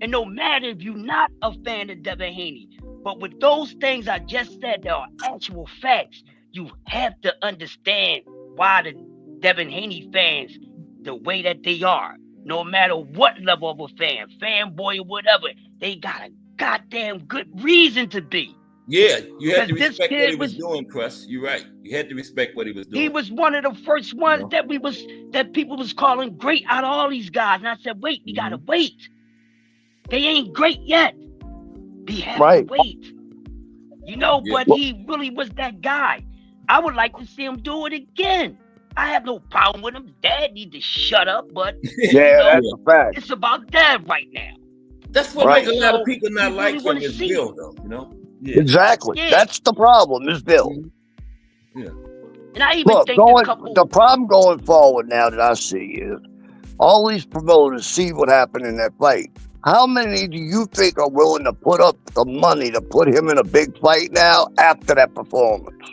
and no matter if you're not a fan of Devin Haney, but with those things I just said, there are actual facts. You have to understand why the Devin Haney fans, the way that they are, no matter what level of a fanboy or whatever, they got a goddamn good reason to be. Yeah, you had to respect what he was doing, Chris. You're right. You had to respect what he was doing. He was one of the first ones that people was calling great out of all these guys. And I said, wait, we gotta wait. They ain't great yet. We have to wait. But he really was that guy. I would like to see him do it again. I have no problem with him. Dad need to shut up, but that's a fact. It's about Dad right now. That's what makes a lot of people not like him is Bill, though, Yeah. Exactly. Yeah. That's the problem, is Bill. Yeah. And I even think the problem going forward now that I see is all these promoters see what happened in that fight. How many do you think are willing to put up the money to put him in a big fight now after that performance?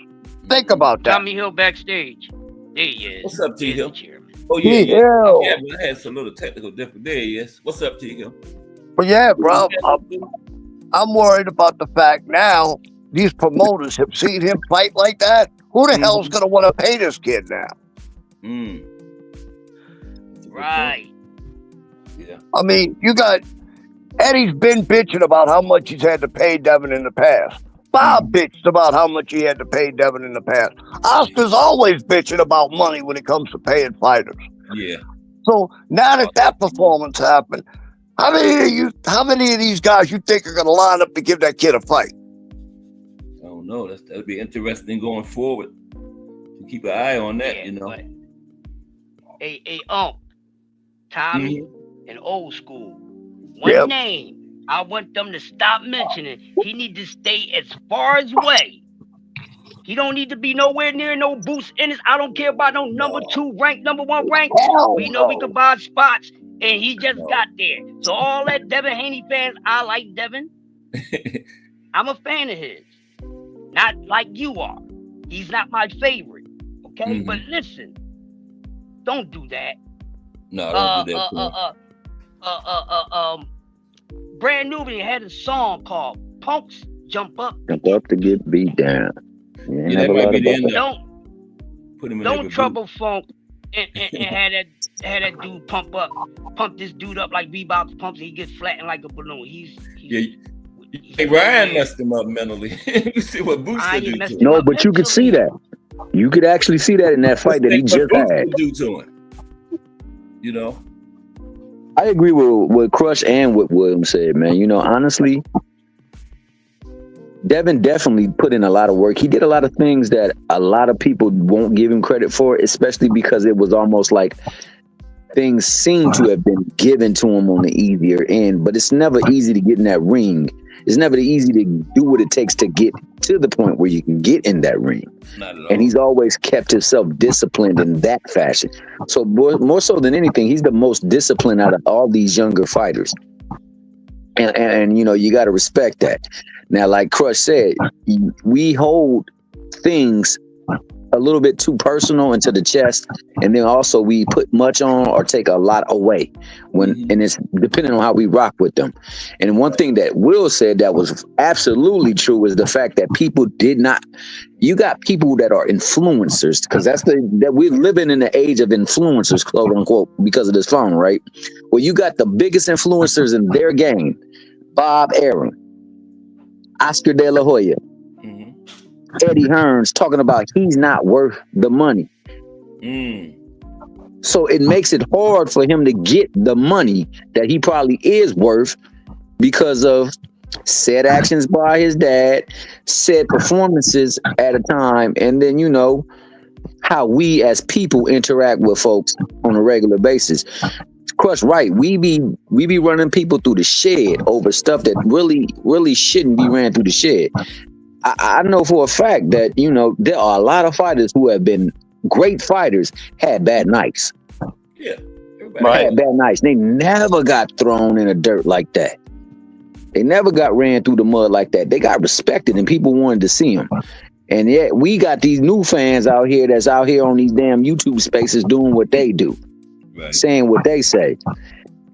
Think about that. Tommy Hill backstage. There he is. What's up, T Hill? Oh, yeah. Yeah, I had some little technical difference. There he is. What's up, T Hill? Well, yeah, bro. I'm worried about the fact now these promoters have seen him fight like that. Who the hell's going to want to pay this kid now? Right. Yeah. I mean, you got Eddie's been bitching about how much he's had to pay Devin in the past. Bob bitched about how much he had to pay Devin in the past. Oscar's always bitching about money when it comes to paying fighters. Yeah. So now that performance happened, how many of these guys you think are going to line up to give that kid a fight? I don't know. That'd be interesting going forward. To keep an eye on that, Hey, Tommy and Old School. One name I want them to stop mentioning. He need to stay as far as away. He don't need to be nowhere near no boost in his. I don't care about no number 2 rank, number 1 rank. We know we could buy spots, and he just got there. So all that Devin Haney fans, I like Devin. I'm a fan of his. Not like you are. He's not my favorite. Okay? But listen, don't do that. No, don't do that. Brand Nubian had a song called Punks jump up. Jump up to get beat down. You ain't Yeah, never that might lied be the about end that. of put him in there Don't with trouble funk and had that dude pump this dude up like Reebok pumps. He gets flattened like a balloon. Yeah, hey, Ryan messed him up mentally. You see what Booster Ryan do messed to him him. No, up but you could see mentally. that. You could actually see that in that fight that he What just Booster had. do to him. You know? I agree with what Crush and what William said, man. You know, honestly, Devin definitely put in a lot of work. He did a lot of things that a lot of people won't give him credit for, especially because it was almost like things seem to have been given to him on the easier end. But it's never easy to get in that ring. It's never easy to do what it takes to get to the point where you can get in that ring. Not at all. And he's always kept himself disciplined in that fashion. So more so than anything, he's the most disciplined out of all these younger fighters. And you know, you got to respect that. Now, like Crush said, we hold things a little bit too personal into the chest, and then also we put much on or take a lot away and it's depending on how we rock with them. And one thing that Will said that was absolutely true is the fact that people did not. You got people that are influencers, because that we're living in the age of influencers, quote unquote, because of this phone, right? Well, you got the biggest influencers in their game: Bob Arum, Oscar De La Hoya, Eddie Hearns, talking about he's not worth the money. So it makes it hard for him to get the money that he probably is worth because of said actions by his dad, said performances at a time, and then, you know, how we as people interact with folks on a regular basis. Crush, right? We be running people through the shed over stuff that really shouldn't be ran through the shed. I know for a fact that, you know, there are a lot of fighters who have been great fighters, had bad nights. Yeah. Had bad nights. They never got thrown in the dirt like that. They never got ran through the mud like that. They got respected and people wanted to see them. And yet we got these new fans out here that's out here on these damn YouTube spaces doing what they do. Right. Saying what they say.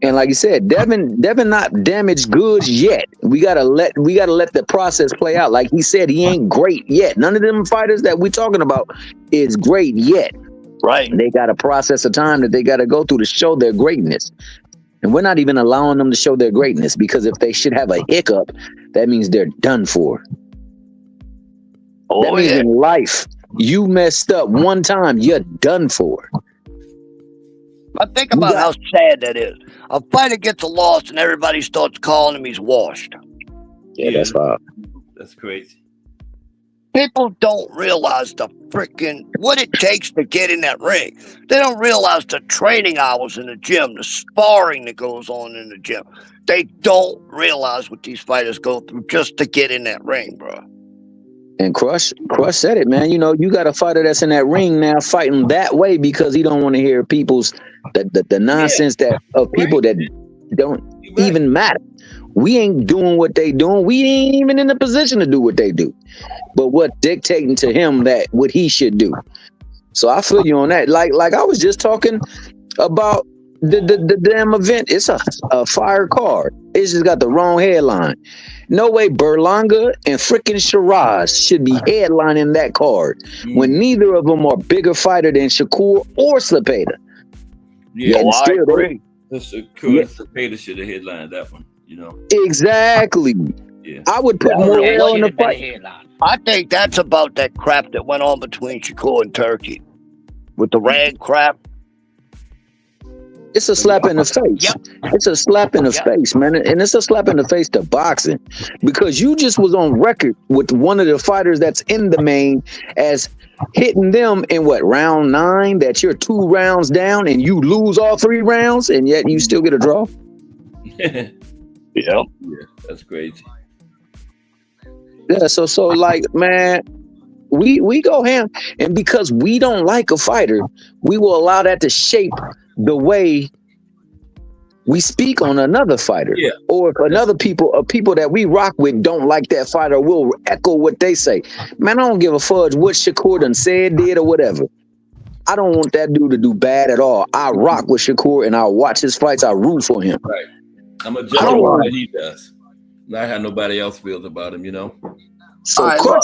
And like you said, Devin not damaged goods yet. We gotta let the process play out. Like he said, he ain't great yet. None of them fighters that we're talking about is great yet. Right. They got a process of time that they got to go through to show their greatness. And we're not even allowing them to show their greatness, because if they should have a hiccup, that means they're done for. That means in life, you messed up one time, you're done for. But think about how sad that is. A fighter gets a loss and everybody starts calling him he's washed. Yeah, that's hard. That's crazy. People don't realize what it takes to get in that ring. They don't realize the training hours in the gym, the sparring that goes on in the gym. They don't realize what these fighters go through just to get in that ring, bro. And Crush said it, man. You know, you got a fighter that's in that ring now fighting that way because he don't want to hear people's the nonsense that of people that don't even matter. We ain't doing what they doing. We ain't even in the position to do what they do. But what dictating to him that what he should do. So I feel you on that. Like I was just talking about the damn event. It's a fire card. It's just got the wrong headline. No way Berlanga and freaking Shiraz should be headlining that card when neither of them are bigger fighter than Shakur or Zepeda. Yeah, I agree. Zepeda should have headlined that one, you know. Exactly. Yeah. I would put Morrell in the fight. I think that's about that crap that went on between Shakur and Turkey with the rag crap. It's a slap in the face. Yep. It's a slap in the face, man. And it's a slap in the face to boxing, because you just was on record with one of the fighters that's in the main as hitting them in round 9, that you're 2 rounds down and you lose all 3 rounds and yet you still get a draw. Yeah, that's crazy. Yeah, so like, man, we go ham, and because we don't like a fighter, we will allow that to shape the way we speak on another fighter. Yeah. Or if another people that we rock with don't like that fighter, we'll echo what they say. Man, I don't give a fudge what Shakur done said, did, or whatever. I don't want that dude to do bad at all. I rock with Shakur and I watch his fights. I root for him. Right. I'm a judge of what he does. Not how nobody else feels about him, you know. So, All right, look,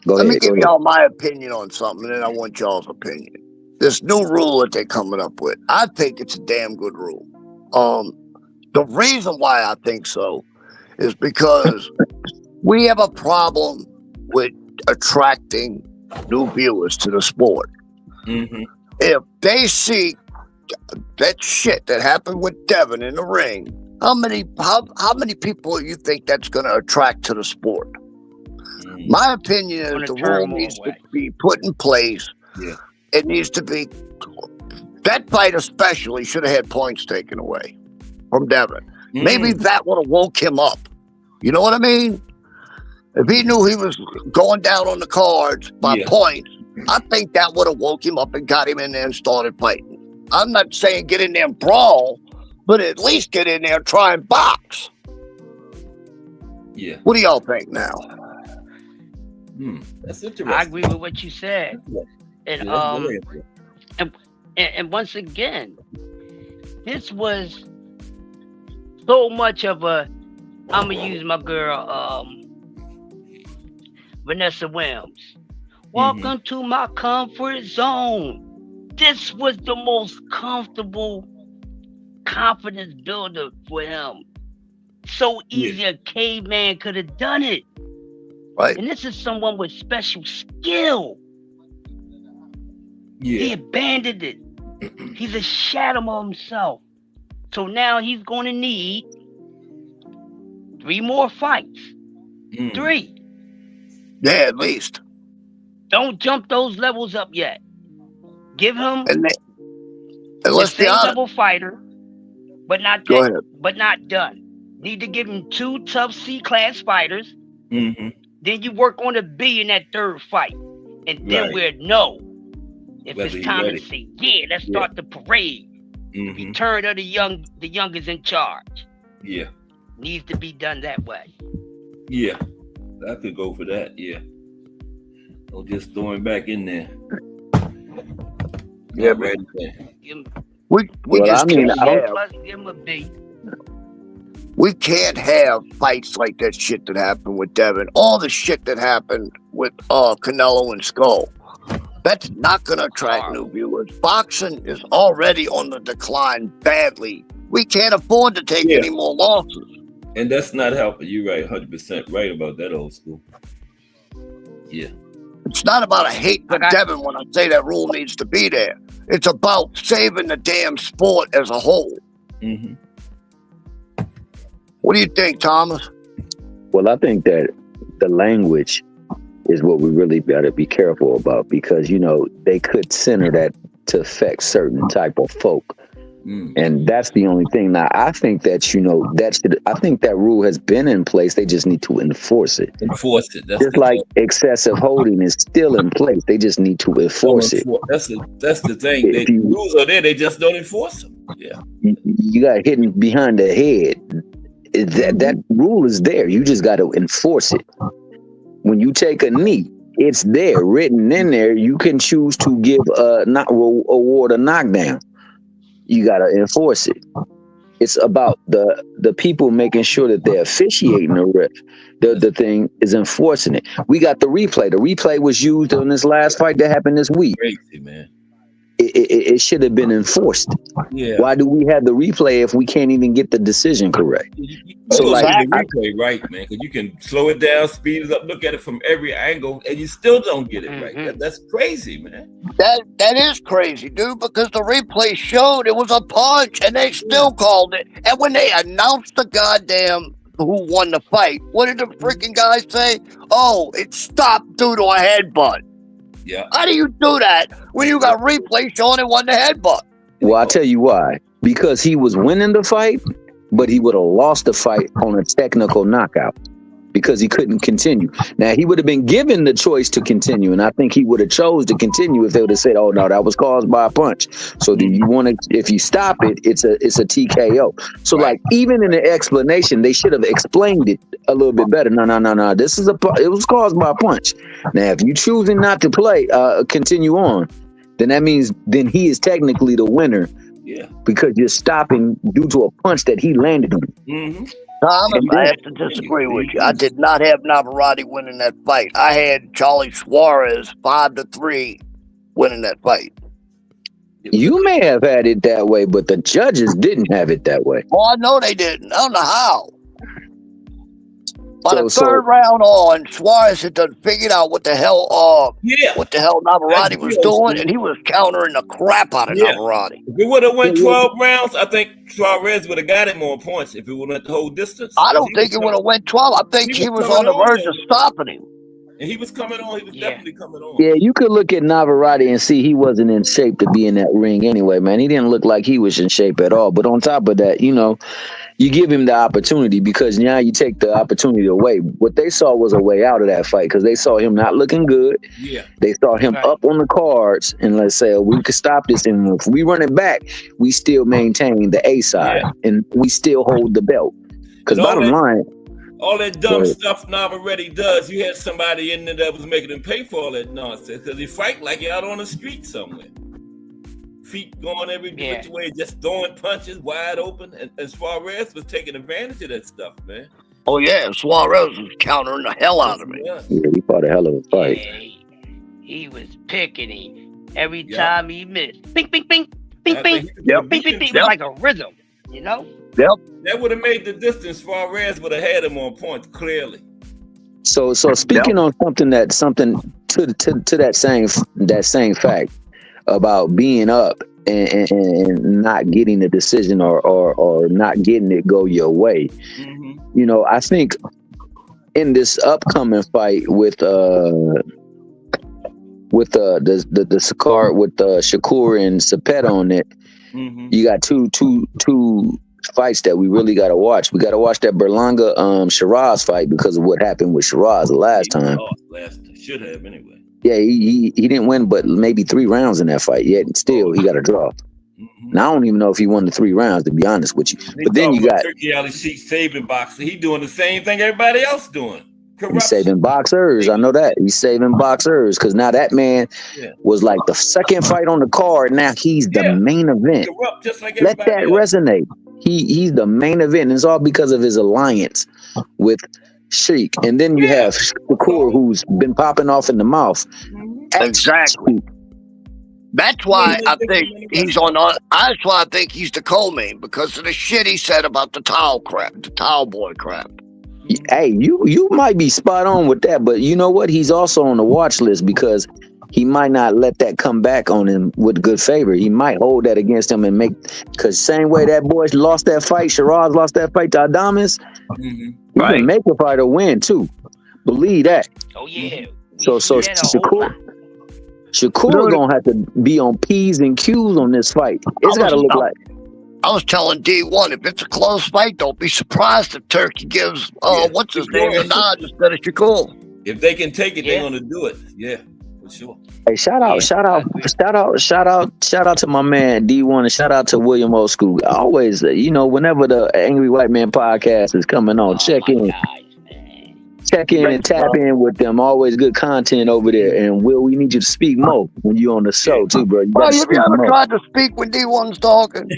Go let me ahead. give y'all my opinion on something, and then I want y'all's opinion. This new rule that they're coming up with, I think it's a damn good rule. The reason why I think so is because we have a problem with attracting new viewers to the sport. Mm-hmm. If they see that shit that happened with Devin in the ring, how many people do you think that's going to attract to the sport? Mm. My opinion is Gonna the turn rule more needs to away. be put in place. Yeah. It needs to be. That fight especially should have had points taken away from Devin. Maybe that would have woke him up. You know what I mean? If he knew he was going down on the cards by points, I think that would have woke him up and got him in there and started fighting. I'm not saying get in there and brawl, but at least get in there and try and box. Yeah. What do y'all think now? That's interesting. I agree with what you said. And and once again, this was so much of a. I'm gonna use my girl, Vanessa Williams. Welcome to my comfort zone. This was the most comfortable confidence builder for him. So easy a caveman could have done it. Right. And this is someone with special skill. He abandoned it. He's a shadow of himself. So now he's going to need 3 more fights. 3. Yeah, at least. Don't jump those levels up yet. Give him and the let's be same honest. level fighter, but not Go that, ahead. but not done. Need to give him 2 tough C-class fighters. Then you work on the B in that 3rd fight, and then we'll know if Whether it's time ready. to say, let's start the parade. Return of the youngest in charge. Yeah. Needs to be done that way. Yeah. I could go for that. Yeah. Or just throwing back in there. Yeah, man. We just can't give him a B. We can't have fights like that shit that happened with Devin. All the shit that happened with Canelo and Skull. That's not going to attract new viewers. Boxing is already on the decline badly. We can't afford to take any more losses. And that's not helping. You're right, 100% right about that, old school. Yeah. It's not about a hate for Devin when I say that rule needs to be there. It's about saving the damn sport as a whole. What do you think, Thomas? Well, I think that the language is what we really got to be careful about, because, you know, they could center that to affect certain type of folk. And that's the only thing. Now, I think that, you know, I think that rule has been in place. They just need to enforce it. Enforce it. That's just like excessive holding is still in place. They just need to enforce it. That's the thing. The rules are there. They just don't enforce them. Yeah. You got hit behind the head. That rule is there. You just got to enforce it. When you take a knee, it's there, written in there. You can choose to give award a knockdown. You got to enforce it. It's about the people making sure that they're officiating the ref. The thing is enforcing it. We got the replay. The replay was used on this last fight that happened this week. Crazy, man. It should have been enforced. Yeah. Why do we have the replay if we can't even get the decision correct? So like the replay, right, man? Because you can slow it down, speed it up, look at it from every angle, and you still don't get it right. That's crazy, man. That is crazy, dude. Because the replay showed it was a punch, and they still called it. And when they announced the goddamn who won the fight, what did the freaking guy say? Oh, it stopped due to a headbutt. Yeah. How do you do that when you got replay showing it won the headbutt? Well, I'll tell you why. Because he was winning the fight, but he would have lost the fight on a technical knockout because he couldn't continue. Now, he would have been given the choice to continue, and I think he would have chose to continue if they would have said, oh, no, that was caused by a punch. So do you want to, if you stop it, it's a TKO. So, like, even in the explanation, they should have explained it a little bit better. No. This is it was caused by a punch. Now, if you choosing not to play, continue on, then that means then he is technically the winner. Yeah. Because you're stopping due to a punch that he landed on. Thomas, I have to Yeah, disagree with he you. I is. did not have Navarrete winning that fight. I had Charlie Suarez 5-3 winning that fight. You may have had it that way, but the judges didn't have it that way. Oh, I know they didn't. I don't know how. By the So third round on, Suarez had done figured out what the hell Yeah. Navarrete was That's doing, true. and he was countering the crap out of Yeah. Navarrete. If it would have went 12 rounds, I think Suarez would have got him more points if it would have went the whole distance. I don't think it would have went 12. I think he was on the verge of stopping him. And he was coming on. He was definitely coming on. Yeah, you could look at Navarrete and see he wasn't in shape to be in that ring anyway, man. He didn't look like he was in shape at all. But on top of that, you know, you give him the opportunity because now you take the opportunity away. What they saw was a way out of that fight because they saw him not looking good. Yeah. They saw him up on the cards, and let's say we could stop this. And if we run it back, we still maintain the A side and we still hold the belt. Because bottom line, all that dumb stuff Navarrete does, you had somebody in there that was making him pay for all that nonsense because he fight like he out on the street somewhere. Feet going every which way, just throwing punches wide open. And Suarez was taking advantage of that stuff, man. Oh, yeah. Suarez was countering the hell out of me. yeah, he fought a hell of a fight. Yeah, he was picking him every time he missed. Bing, bing, bing, bing, bing, bing, bing, bing, like a rhythm, you know? That would have made the distance. Suarez would have had him on points clearly. So speaking on something to that same fact about being up and not getting the decision or not getting it go your way. Mm-hmm. You know, I think in this upcoming fight with the card with Shakur and Sapet on it, you got two fights that we really got to watch. We got to watch that Berlanga Shiraz fight because of what happened with Shiraz the last time. Should have anyway. Yeah, he didn't win, but maybe 3 rounds in that fight. Yet still, he got a draw. Now I don't even know if he won the 3 rounds, to be honest with you. But then you got Turkey Ali Sheik saving boxing. He doing the same thing everybody else doing. He's saving boxers. I know that. He's saving boxers because now that man was like the second fight on the card. Now he's the main event. Just like let that resonate. He's the main event. And it's all because of his alliance with Sheik. And then you have Shakur, who's been popping off in the mouth. Exactly. That's why I think he's on. That's why I think he's the co-main because of the shit he said about the towel crap, the towel boy crap. Hey, you might be spot on with that, but you know what? He's also on the watch list because he might not let that come back on him with good favor. He might hold that against him and make, because same way that boy lost that fight, Shiraz lost that fight to Adames, he can make a fighter win too. Believe that. Oh yeah. So Shakur gonna have to be on P's and Q's on this fight. It's gotta look like. I was telling D1, if it's a close fight, don't be surprised if Turkey gives what's his name a nod instead of Shakur. If they can take it, they're gonna do it. Yeah, for sure. Hey, shout out to my man D1 and shout out to William Old School. Always, whenever the Angry White Man podcast is coming on, check in. Check in and tap in with them. Always good content over there. And Will, we need you to speak more when you're on the show too, bro. You ever tried to speak when D1's talking?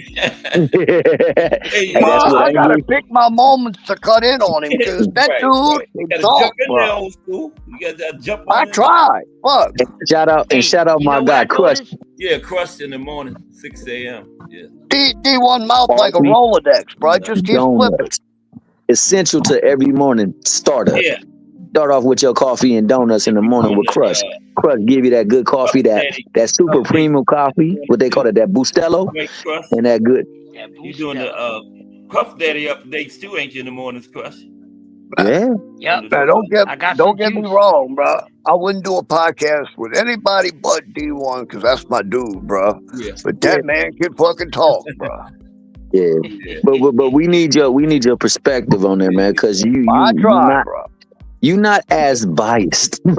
I gotta pick my moments to cut in on him because that dude can talk, bro. I try. Fuck. Shout out my guy Crush. Yeah, Crush in the morning, 6 a.m. Yeah. D1 mouth like a Rolodex, bro. Just keep flipping. Essential to every morning startup. Yeah. Start off with your coffee and donuts in the morning with Crush. Crush give you that good coffee, that super premium coffee, what they call it, that Bustelo, and that good. You doing the Puff Daddy updates too, ain't you, in the mornings, Crush? Yeah. Yep. Now, don't get me wrong, bro. I wouldn't do a podcast with anybody but D1 because that's my dude, bro. Yeah. But that man can fucking talk, bro. Yeah, but we need your perspective on that, man, because you're not as biased. Well,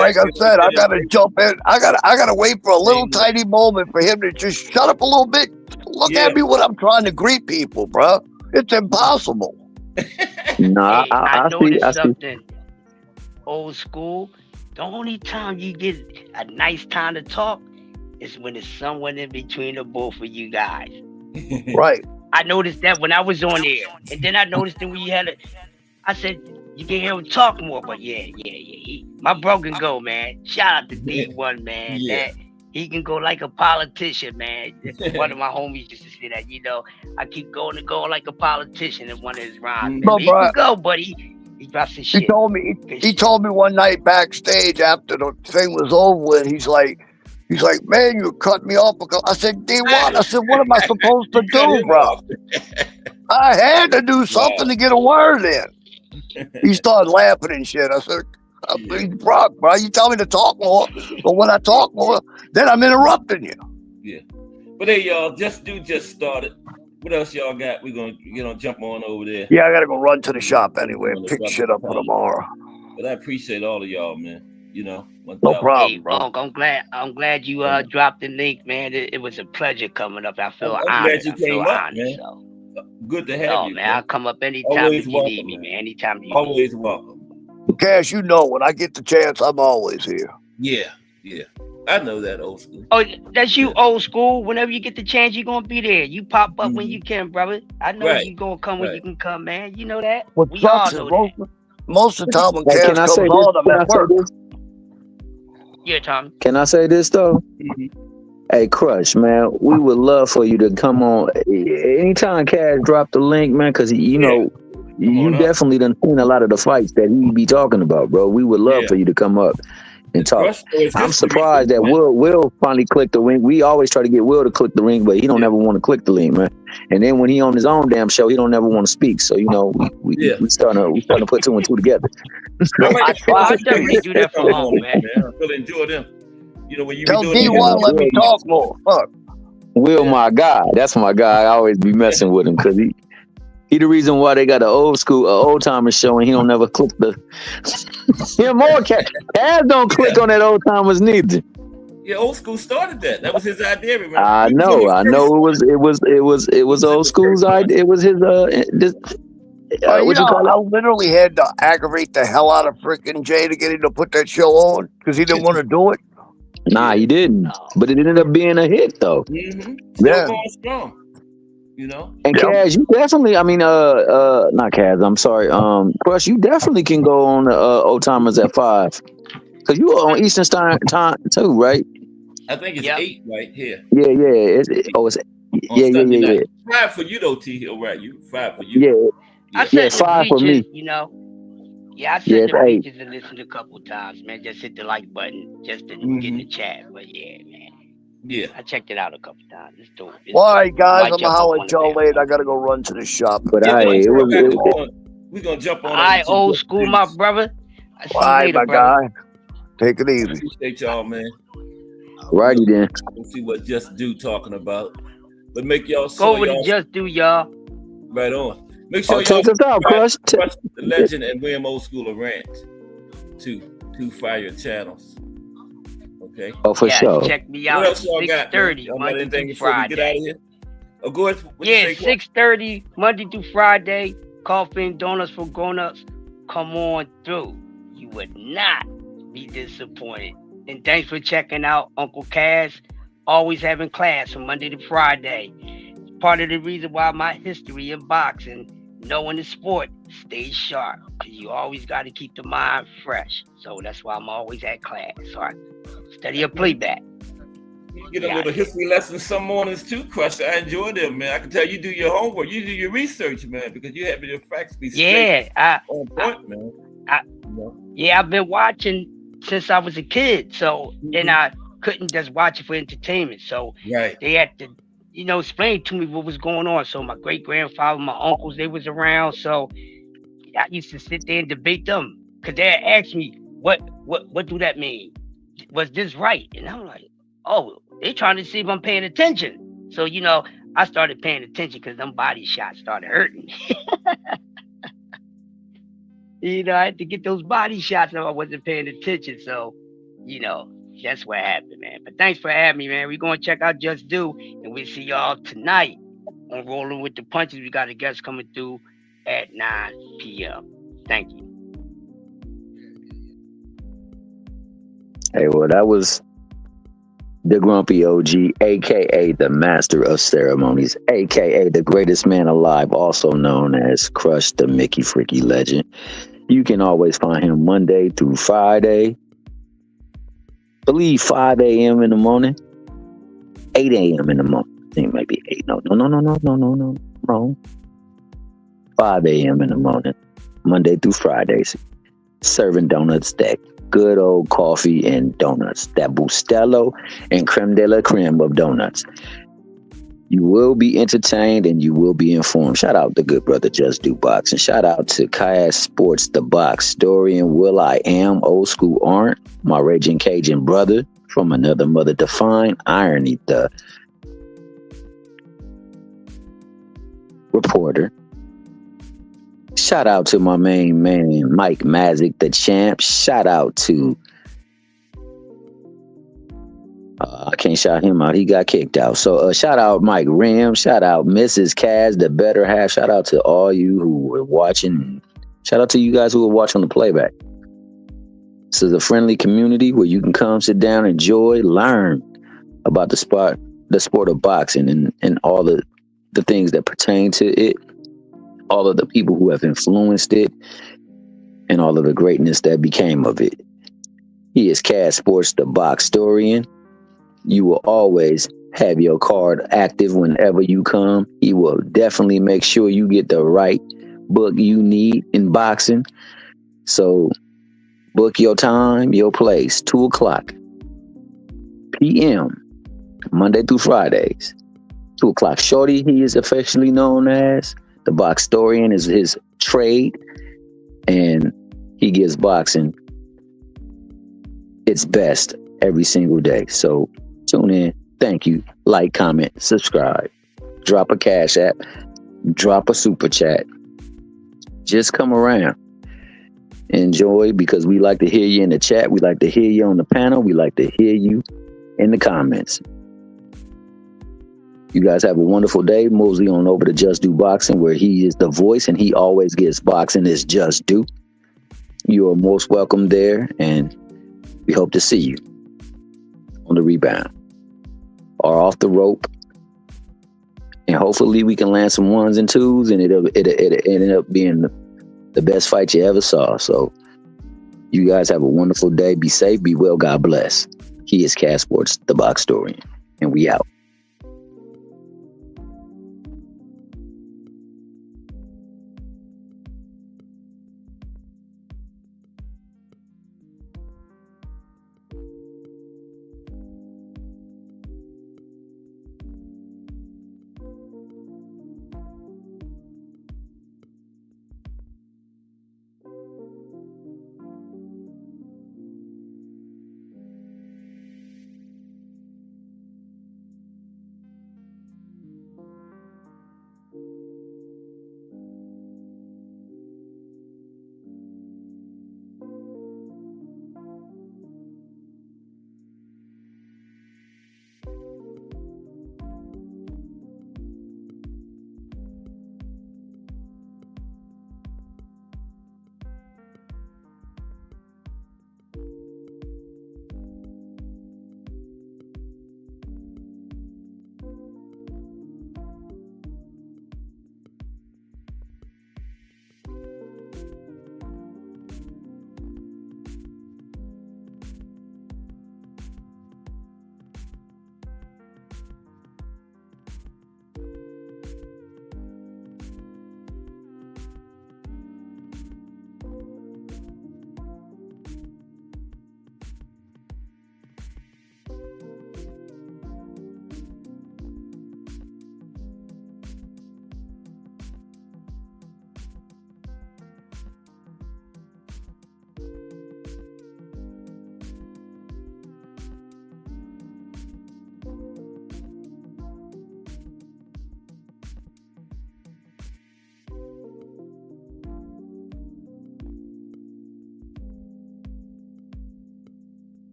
like I said, I gotta jump in. I gotta wait for a little tiny moment for him to just shut up a little bit. Look at me when I'm trying to greet people, bro. It's impossible. Nah, I noticed something. Old school. The only time you get a nice time to talk is when there's someone in between the both of you guys. Right. I noticed that when I was on there, and then I noticed that when you had I said you can hear him talk more. But yeah. My bro can go, man. Shout out to D1, man. Yeah. That he can go like a politician, man. One of my homies used to say that. I keep going like a politician in one of his rhymes. Man. No, But he bro. can go, but he drops his He shit. told me he told me one night backstage after the thing was over with, he's like, man, you cut me off because I said, D1, I said, what am I supposed to You cut do, him bro? off. I had to do something to get a word in. He started laughing and shit. I said, Brock, bro, you tell me to talk more, but when I talk more, then I'm interrupting you. Yeah. But hey, y'all, just started. What else y'all got? We're gonna jump on over there. Yeah, I gotta go run to the shop anyway, pick shit up for tomorrow. But I appreciate all of y'all, man. No problem, Hey, bro. Unc, I'm glad you dropped the link, man. It was a pleasure coming up. I feel I'm honored. glad you I feel came up, honored. man. So. Good to have you, man. I'll come up anytime always that you welcome, need me, man. Anytime you always need. Welcome. Cash, you know, when I get the chance, I'm always here. Yeah. I know that, old school. Oh, that's you, old school. Whenever you get the chance, you're gonna be there. You pop up when you can, brother. I know you gonna come when you can come, man. You know that. What We sucks all is know that. most of the time when Hey, Cash can I comes say this? on, I'm at work. Yeah, Tommy. Can I say this though? Hey, Crush, man, we would love for you to come on anytime Cash drop the link, man, because you know you definitely done seen a lot of the fights that he be talking about, bro. We would love for you to come up and talk. I'm surprised that Will finally clicked the link. We always try to get Will to click the link, but he don't ever want to click the link, man. And then when he on his own damn show, he don't ever want to speak. So you know, we starting to put two and two together. I definitely do that for home, man. I really enjoy them. You know, when you tell be doing D1 let me talk more. Fuck. Will, my guy, that's my guy. I always be messing with him because he the reason why they got an old timer show and he don't never click the. Cash don't click on that old timers neither. Yeah, old school started that. That was his idea. Remember? I know. It was old school's idea. It was his. I literally had to aggravate the hell out of freaking Jay to get him to put that show on because he didn't want to do it. Nah, he didn't. But it ended up being a hit, though. Still going strong. You know. And Kaz, you definitely. I mean, not Kaz. I'm sorry. Crush, you definitely can go on old timers at 5 because you are on Eastern Time too, right? I think it's 8 right here. Yeah. It's yeah. 5 for you though, T Hill, right? 5 for you. Yeah. I said 5 for me. You know. Yeah, I said the bleachers and listened a couple times, man. Just hit the like button just to get in the chat. But yeah, man. Yeah. I checked it out a couple times. It's dope. All right, guys, I'm gonna holler at y'all later. I gotta go run to the shop. But we're gonna jump on. All right, old school, my brother. I see you later, my brother. guy. Take it easy. Appreciate y'all, man. Righty then. We'll see what Just Do talking about. But make y'all go over to Just Do, y'all. Right on. Make sure y'all take us out, Crush. The Legend and William Old School of Rant. Two fire channels. Okay. Oh, for sure. Check me out. 6:30 Monday through Friday. Get out of here? Oh, go ahead. 6:30 Monday through Friday. Coffee and donuts for grown-ups. Come on through. You would not be disappointed. And thanks for checking out Uncle Cass. Always having class from Monday to Friday. Part of the reason why my history in boxing, knowing the sport, stays sharp. Because you always got to keep the mind fresh. So that's why I'm always at class. So I study a playback. You get a little history lesson some mornings too, Crush. I enjoy them, man. I can tell you do your homework. You do your research, man, because you have your facts be straight on point, man. I've been watching since I was a kid. So then I couldn't just watch it for entertainment. So they had to explain to me what was going on. So my great grandfather, my uncles, they was around. So I used to sit there and debate them because they asked me, what do that mean? Was this right? And I'm like, oh, they trying to see if I'm paying attention. So, I started paying attention because them body shots started hurting. I had to get those body shots if I wasn't paying attention. So, that's what happened, man. But thanks for having me, man. We're going to check out Just Do, and we'll see y'all tonight on Rolling with the Punches. We got a guest coming through at 9 p.m. Thank you. Hey, well, that was the Grumpy OG, aka the Master of Ceremonies, aka the greatest man alive, also known as Crush the Mickey Freaky Legend. You can always find him Monday through Friday. I believe 5 a.m. in the morning, 8 a.m. in the morning. I think maybe 8. No. Wrong. 5 a.m. in the morning, Monday through Fridays. Serving donuts, that good old coffee and donuts, that Bustelo and creme de la creme of donuts. You will be entertained and you will be informed. Shout out to good brother Just Do Boxing. Shout out to Kayak Sports, the Box Story, and Will I Am, Old School Aren't, my Raging Cajun brother from another mother to find, Irony, the reporter. Shout out to my main man, Mike Mazik, the champ. Shout out to, I can't shout him out. He got kicked out. So shout out Mike Rim. Shout out Mrs. Kaz, the better half. Shout out to all you who were watching. Shout out to you guys who were watching the playback. This is a friendly community where you can come, sit down, enjoy, learn about the sport of boxing and all the things that pertain to it. All of the people who have influenced it and all of the greatness that became of it. He is Cash Sports, the Box Historian. You will always have your card active whenever you come. He will definitely make sure you get the right book you need in boxing. So book your time, your place, 2:00 p.m. Monday through Fridays. 2:00. Shorty, he is affectionately known as the Box Historian, is his trade, and he gives boxing its best every single day. So tune in. Thank you. Like, comment, subscribe. Drop a Cash App. Drop a Super Chat. Just come around. Enjoy, because we like to hear you in the chat. We like to hear you on the panel. We like to hear you in the comments. You guys have a wonderful day. Mosey on over to Just Do Boxing, where he is the voice and he always gets boxing is Just Do. You are most welcome there, and we hope to see you on the rebound or off the rope. And hopefully we can land some 1s and 2s, and it'll end up being the best fight you ever saw. So you guys have a wonderful day. Be safe, be well, God bless. He is Cash Sports, the Box Historian, and we out.